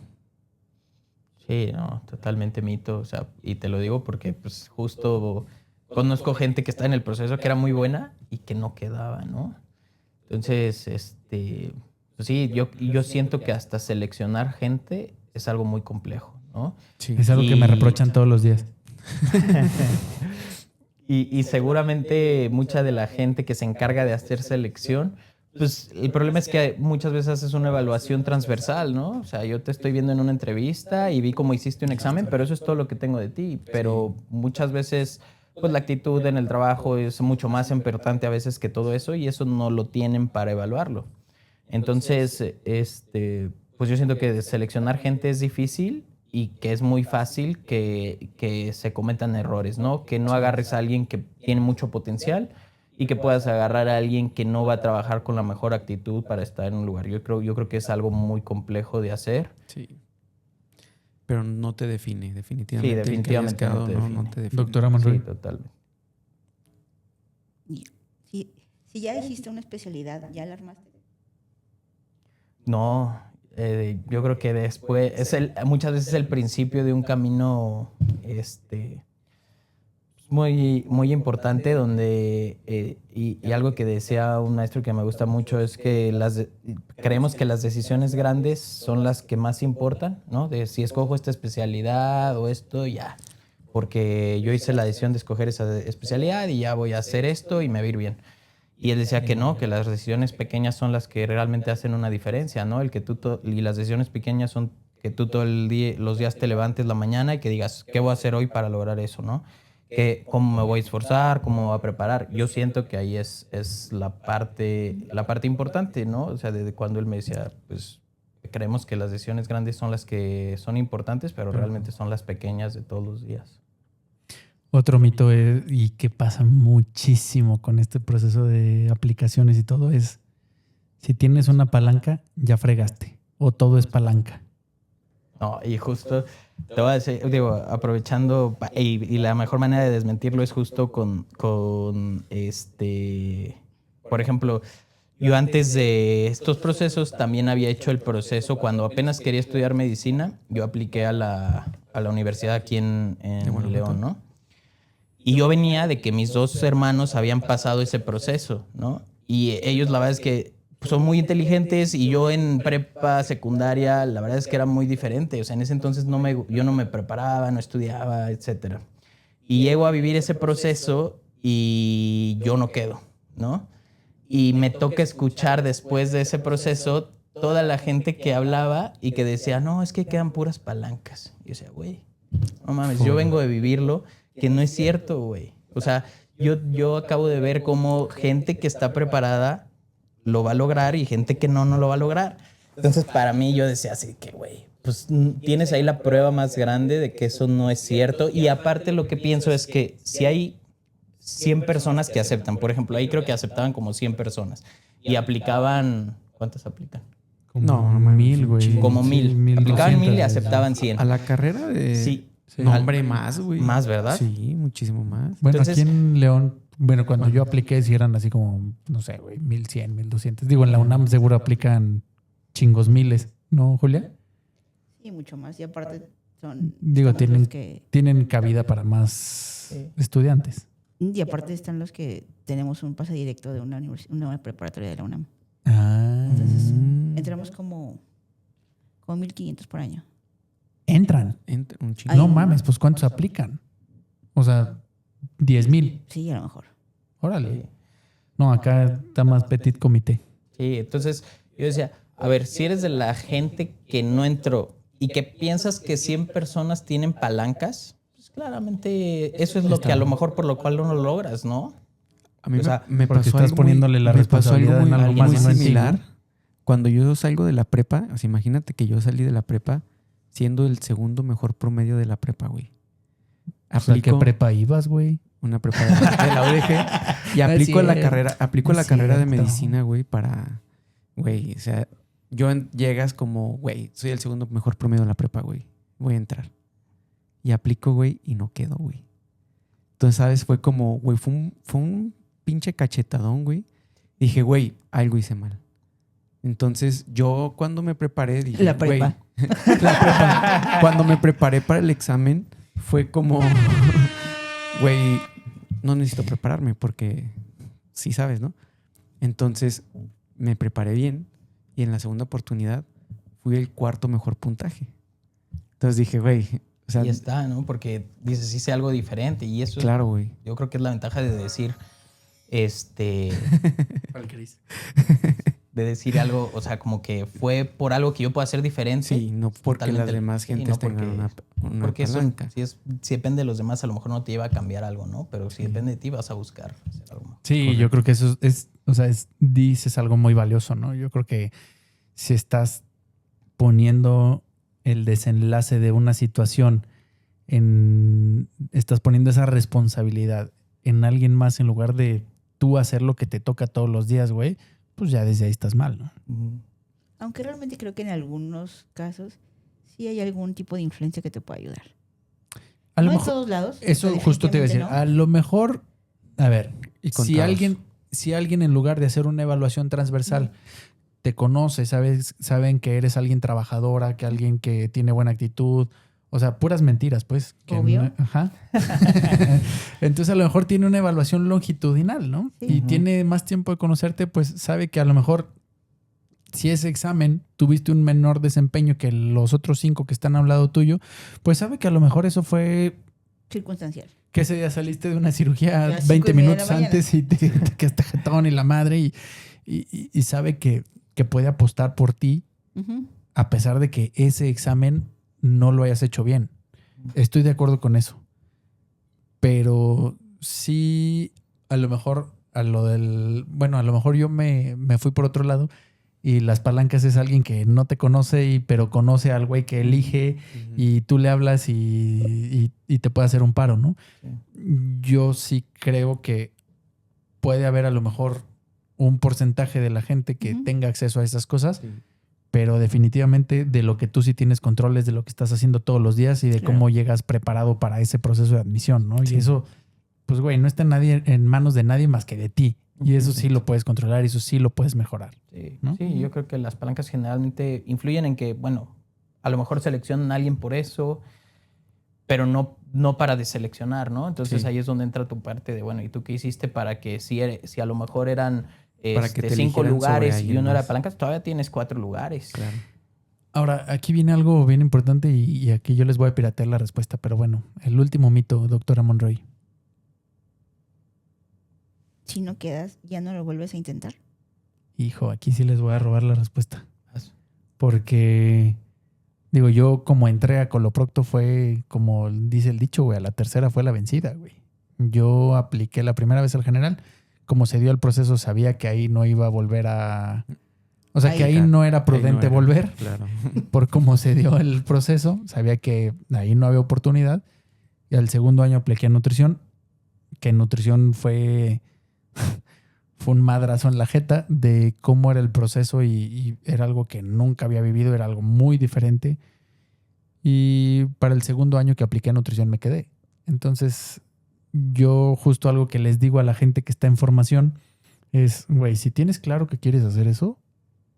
Sí, no, totalmente mito, o sea, y te lo digo porque pues justo conozco gente que está en el proceso que era muy buena y que no quedaba, ¿no? Entonces, pues sí, yo siento que hasta seleccionar gente es algo muy complejo, ¿no? Sí. Es algo que me reprochan todos los días. Y seguramente mucha de la gente que se encarga de hacer selección, pues el problema es que muchas veces haces una evaluación transversal, ¿no? O sea, yo te estoy viendo en una entrevista y vi cómo hiciste un examen, pero eso es todo lo que tengo de ti. Pero muchas veces, pues la actitud en el trabajo es mucho más importante a veces que todo eso y eso no lo tienen para evaluarlo. Entonces, pues yo siento que seleccionar gente es difícil y que es muy fácil que se cometan errores, ¿no? Que no agarres a alguien que tiene mucho potencial y que puedas agarrar a alguien que no va a trabajar con la mejor actitud para estar en un lugar. Yo creo que es algo muy complejo de hacer. Sí. Pero no te define, definitivamente. Sí, definitivamente El que hayas no te quedado, define. no te define. Doctora Monroy. Sí, totalmente. Si ya hiciste una especialidad, ¿ya la armaste? No, yo creo que después muchas veces el principio de un camino muy, muy importante donde y algo que decía un maestro que me gusta mucho es que creemos que las decisiones grandes son las que más importan, ¿no? De si escojo esta especialidad o esto, ya. Porque yo hice la decisión de escoger esa especialidad y ya voy a hacer esto y me va a ir bien. Y él decía que no, que las decisiones pequeñas son las que realmente hacen una diferencia, ¿no? Y las decisiones pequeñas son que tú todo el día, los días te levantes la mañana y que digas, ¿qué voy a hacer hoy para lograr eso, no? ¿Cómo me voy a esforzar? ¿Cómo me voy a preparar? Yo siento que ahí es la parte importante, ¿no? O sea, desde cuando él me decía, pues, creemos que las decisiones grandes son las que son importantes, pero realmente son las pequeñas de todos los días. Otro mito y que pasa muchísimo con este proceso de aplicaciones y todo es si tienes una palanca, ya fregaste. O todo es palanca. No, y justo te voy a decir, digo, aprovechando, y la mejor manera de desmentirlo es justo con por ejemplo, yo antes de estos procesos también había hecho el proceso cuando apenas quería estudiar medicina, yo apliqué a la universidad aquí en León, ¿no? Y yo venía de que mis dos hermanos habían pasado ese proceso, ¿no? Y ellos la verdad es que son muy inteligentes y yo en prepa, secundaria, la verdad es que era muy diferente. O sea, en ese entonces yo no me preparaba, no estudiaba, etc. Y llego a vivir ese proceso y yo no quedo, ¿no? Y me toca escuchar después de ese proceso toda la gente que hablaba y que decía, no, es que quedan puras palancas. Y yo decía, güey, no mames, yo vengo de vivirlo, que no es cierto, güey. O sea, yo acabo de ver cómo gente que está preparada lo va a lograr y gente que no lo va a lograr. Entonces, para mí, yo decía así que, güey, pues tienes ahí la prueba más grande de que eso no es cierto. Y aparte lo que pienso es que si hay 100 personas que aceptan, por ejemplo, ahí creo que aceptaban como 100 personas y aplicaban, ¿cuántas aplican? Como 1000, güey. Como 1000. Aplicaban 1000 y aceptaban 100. ¿A la carrera de...? Sí. No, hombre, más, güey. Más, ¿verdad? Sí, muchísimo más. Bueno, Entonces, aquí en León, bueno, cuando yo apliqué, sí eran así como, no sé, güey, 1100, 1200. Digo, en la UNAM seguro aplican chingos miles, ¿no, Julia? Sí, mucho más. Y aparte son... Digo, están los tienen cabida para más estudiantes. Y aparte están los que tenemos un pase directo de una preparatoria de la UNAM. Ah. Entonces, entramos como 1,500 por año. Entran. Un chingo. No mames, pues ¿cuántos aplican? O sea, 10,000. Sí, a lo mejor. Órale. No, acá está más petit comité. Sí, entonces yo decía, a ver, si eres de la gente que no entró y que piensas que 100 personas tienen palancas, pues claramente eso es lo que a lo mejor por lo cual no lo logras, ¿no? A mí O sea, me porque pasó estás algo poniéndole la me pasó responsabilidad en algo muy más y no en ti, similar. ¿no? Cuando yo salgo de la prepa, o sea, imagínate que yo salí de la prepa siendo el segundo mejor promedio de la prepa, güey. O sea, ¿qué prepa ibas, güey? Una prepa de la UDG y No es aplico la cierto. carrera, No la es carrera de cierto. medicina, güey, para, güey, o sea, llegas como, güey, soy el segundo mejor promedio de la prepa, güey, voy a entrar. Y aplico, güey, y no quedo, güey. Entonces, ¿sabes? Fue como, güey, fue un pinche cachetadón, güey. Dije, güey, algo hice mal. Entonces, yo cuando me preparé, dije, La prepa. güey, la prepa. Cuando me preparé para el examen, fue como, güey, no necesito prepararme porque sí sabes, ¿no? Entonces, me preparé bien y en la segunda oportunidad fui el cuarto mejor puntaje. Entonces dije, güey, o sea, Y está, ¿no? Porque dices, hice algo diferente y eso claro, güey. yo creo que es la ventaja de decir, de decir algo, o sea, como que fue por algo que yo puedo hacer diferente. Sí, no porque Totalmente. las demás Sí, gentes no tengan una porque eso, palanca. si depende de los demás, a lo mejor no te lleva a cambiar algo, ¿no? Pero si depende de ti, vas a buscar hacer algo más. Sí, Correcto. yo creo que eso es, o sea, dices algo muy valioso, ¿no? Yo creo que si estás poniendo el desenlace de una situación estás poniendo esa responsabilidad en alguien más en lugar de tú hacer lo que te toca todos los días, güey, pues ya desde ahí estás mal, ¿no? Aunque realmente creo que en algunos casos sí hay algún tipo de influencia que te pueda ayudar. A lo No en mejor, todos lados. eso justo te iba a decir. definitivamente A lo mejor, a ver, Y si contados. alguien en lugar de hacer una evaluación transversal te conoce, saben que eres alguien trabajadora, que alguien que tiene buena actitud. O sea, puras mentiras, pues. Obvio. Ajá. Entonces, a lo mejor tiene una evaluación longitudinal, ¿no? Sí. Y tiene más tiempo de conocerte, pues sabe que a lo mejor si ese examen tuviste un menor desempeño que los otros 5 que están al lado tuyo, pues sabe que a lo mejor eso fue Circunstancial. que ese día saliste de una cirugía Ya, 20 5:30 de la minutos mañana. antes y te quedaste jetón y la madre y sabe que puede apostar por ti Ujú. a pesar de que ese examen no lo hayas hecho bien. Estoy de acuerdo con eso. Pero sí, a lo mejor a lo mejor yo me fui por otro lado y las palancas es alguien que no te conoce, pero conoce al güey que elige y tú le hablas y te puede hacer un paro, ¿no? Sí. Yo sí creo que puede haber a lo mejor un porcentaje de la gente que Ujú. tenga acceso a esas cosas, Sí. pero definitivamente de lo que tú sí tienes control es de lo que estás haciendo todos los días y de Claro. cómo llegas preparado para ese proceso de admisión, ¿no? Sí. Y eso, pues güey, no está en manos de nadie más que de ti. Y eso sí lo puedes controlar y eso sí lo puedes mejorar. Sí, ¿No? sí, yo creo que las palancas generalmente influyen en que, bueno, a lo mejor seleccionan a alguien por eso, pero no para deseleccionar, ¿no? Entonces Sí. ahí es donde entra tu parte de, bueno, ¿y tú qué hiciste para que si a lo mejor eran Para que te 5 eligieran sobre lugares y alguien uno era más. palancas, todavía tienes 4 lugares. Claro. Ahora, aquí viene algo bien importante y aquí yo les voy a piratear la respuesta, pero bueno, el último mito, doctora Monroy. Si no quedas, ya no lo vuelves a intentar. Hijo, aquí sí les voy a robar la respuesta. Porque, digo, yo como entré a Coloprocto fue, como dice el dicho, güey, a la tercera fue la vencida, güey. Yo apliqué la primera vez al general. Como se dio el proceso, sabía que ahí no iba a volver a... O sea, que ahí no era prudente Ahí no era, volver. Claro. Por cómo se dio el proceso. Sabía que ahí no había oportunidad. Y al segundo año apliqué a nutrición, que nutrición fue un madrazo en la jeta de cómo era el proceso y era algo que nunca había vivido, era algo muy diferente. Y para el segundo año que apliqué a nutrición me quedé. Entonces, yo justo algo que les digo a la gente que está en formación es, güey, si tienes claro que quieres hacer eso,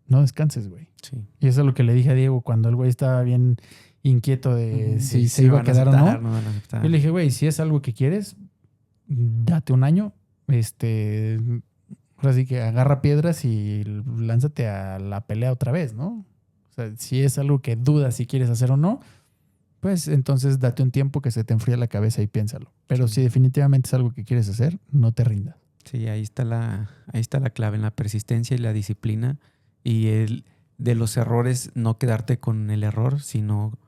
no descanses, güey. Sí. Y eso es lo que le dije a Diego cuando el güey estaba bien inquieto de si Sí, se iba a van quedar aceptar, o no. van a aceptar. Yo le dije, güey, si es algo que quieres, date un año, ahora sí que agarra piedras y lánzate a la pelea otra vez, ¿no? O sea, si es algo que dudas si quieres hacer o no, pues entonces date un tiempo que se te enfríe la cabeza y piénsalo. Pero Sí. si definitivamente es algo que quieres hacer, no te rindas. Sí, ahí está la clave en la persistencia y la disciplina y de los errores no quedarte con el error, sino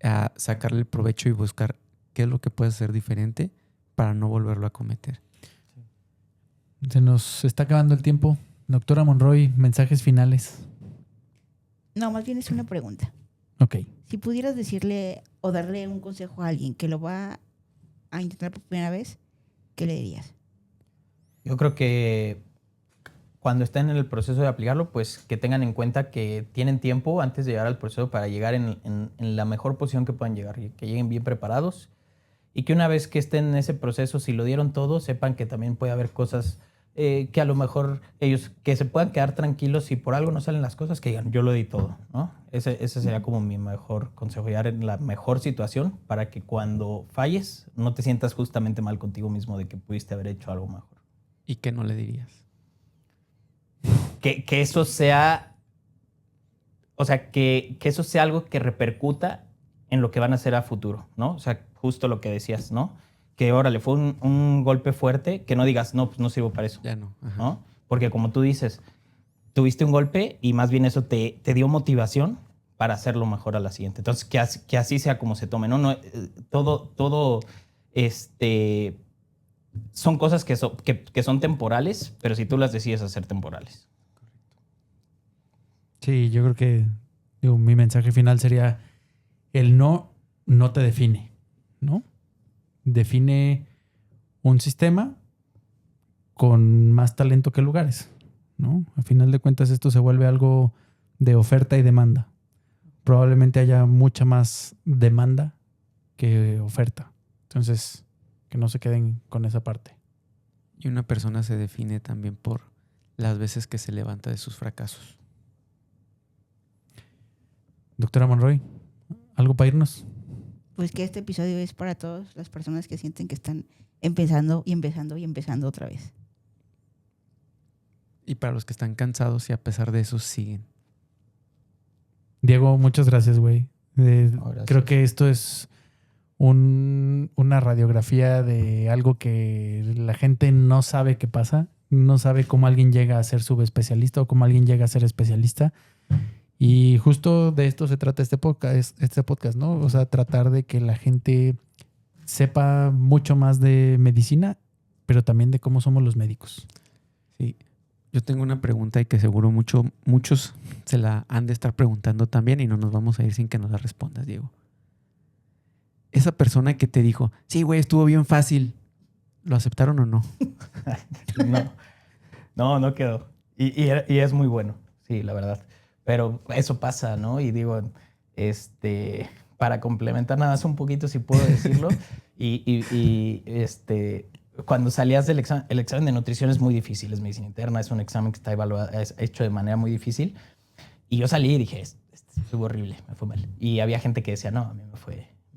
a sacarle el provecho y buscar qué es lo que puedes hacer diferente para no volverlo a cometer. Se nos está acabando el tiempo. Doctora Monroy, mensajes finales. No, más bien es una pregunta. Ok. Si pudieras decirle o darle un consejo a alguien que lo va a intentar por primera vez, ¿qué le dirías? Yo creo que cuando estén en el proceso de aplicarlo, pues que tengan en cuenta que tienen tiempo antes de llegar al proceso para llegar en la mejor posición que puedan llegar, y que lleguen bien preparados y que una vez que estén en ese proceso, si lo dieron todo, sepan que también puede haber cosas que a lo mejor ellos, que se puedan quedar tranquilos si por algo no salen las cosas, que digan, yo lo di todo, ¿no? Ese sería como mi mejor consejo, llegar en la mejor situación para que cuando falles no te sientas justamente mal contigo mismo de que pudiste haber hecho algo mejor. ¿Y qué no le dirías? Que eso sea, o sea, que eso sea algo que repercuta en lo que van a hacer a futuro, ¿no? O sea, justo lo que decías, ¿no? Que órale, fue un golpe fuerte, que no digas, no, pues no sirvo para eso, Ya no. Ajá. ¿no? Porque como tú dices, tuviste un golpe y más bien eso te dio motivación para hacerlo mejor a la siguiente. Entonces, que así sea como se tome, ¿no? Todo, son cosas que son temporales, pero si tú las decides hacer temporales. Sí, yo creo que mi mensaje final sería el no te define, ¿no? Define un sistema con más talento que lugares, ¿no? A final de cuentas esto se vuelve algo de oferta y demanda. Probablemente haya mucha más demanda que oferta. Entonces, que no se queden con esa parte. Y una persona se define también por las veces que se levanta de sus fracasos. Doctora Monroy, ¿algo para irnos? Pues que este episodio es para todas las personas que sienten que están empezando y empezando y empezando otra vez. Y para los que están cansados y a pesar de eso siguen. Diego, muchas gracias, güey. Gracias. Creo que esto es una radiografía de algo que la gente no sabe qué pasa. No sabe cómo alguien llega a ser subespecialista o cómo alguien llega a ser especialista. Y justo de esto se trata este podcast, ¿no? O sea, tratar de que la gente sepa mucho más de medicina, pero también de cómo somos los médicos. Sí. Yo tengo una pregunta y que seguro muchos se la han de estar preguntando también y no nos vamos a ir sin que nos la respondas, Diego. Esa persona que te dijo, sí, güey, estuvo bien fácil, ¿lo aceptaron o no? No quedó. Y es muy bueno, sí, la verdad. Pero eso pasa, ¿no? Y digo, para complementar nada más un poquito, si puedo decirlo, cuando salías del examen, el examen de nutrición es muy difícil, es medicina interna, es un examen que está evaluado, es hecho de manera muy difícil. Y yo salí y dije, estuvo horrible, me fue mal. Y había gente que decía, no, a mí me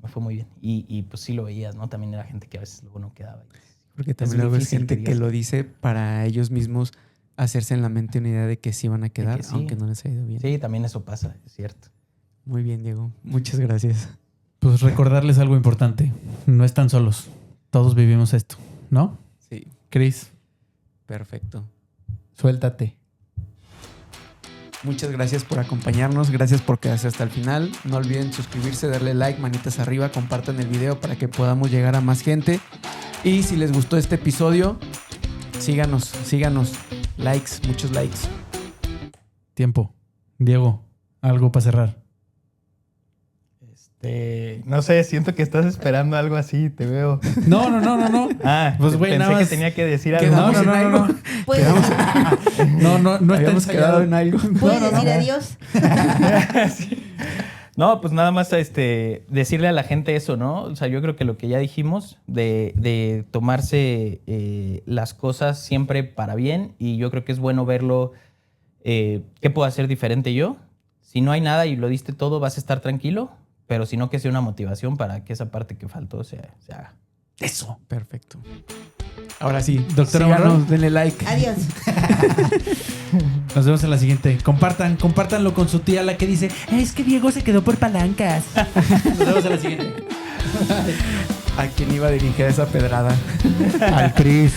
fue muy bien. Y pues sí lo veías, ¿no? También era gente que a veces luego no quedaba. Porque también luego es gente que lo dice para ellos mismos hacerse en la mente una idea de que sí van a quedar, sí, aunque no les ha ido bien. Sí, también eso pasa, es cierto. Muy bien, Diego. Muchas gracias. Pues recordarles algo importante. No están solos. Todos vivimos esto, ¿no? Sí. Chris, Perfecto. suéltate. Muchas gracias por acompañarnos, gracias por quedarse hasta el final. No olviden suscribirse, darle like, manitas arriba, compartan el video para que podamos llegar a más gente. Y si les gustó este episodio, síganos. Likes, muchos likes. Tiempo. Diego, algo para cerrar. No sé, siento que estás esperando algo así, te veo. No. Pues, güey, pensé nada más. que tenía que decir algo. Quedamos en algo. ¿Puedes, No está Habíamos quedado ensayado. en algo. ¿puedes decir adiós? Sí. No, pues nada más decirle a la gente eso, ¿no? O sea, yo creo que lo que ya dijimos de tomarse las cosas siempre para bien, y yo creo que es bueno verlo, ¿qué puedo hacer diferente yo? Si no hay nada y lo diste todo, vas a estar tranquilo, pero si no, que sea una motivación para que esa parte que faltó se haga. Eso. Perfecto. Ahora sí, Doctora síganos, Monroy. denle like. Adiós. Nos vemos en la siguiente. Compártanlo con su tía, la que dice, es que Diego se quedó por palancas. Nos vemos en la siguiente. ¿A quién iba dirigida esa pedrada? Al Chris.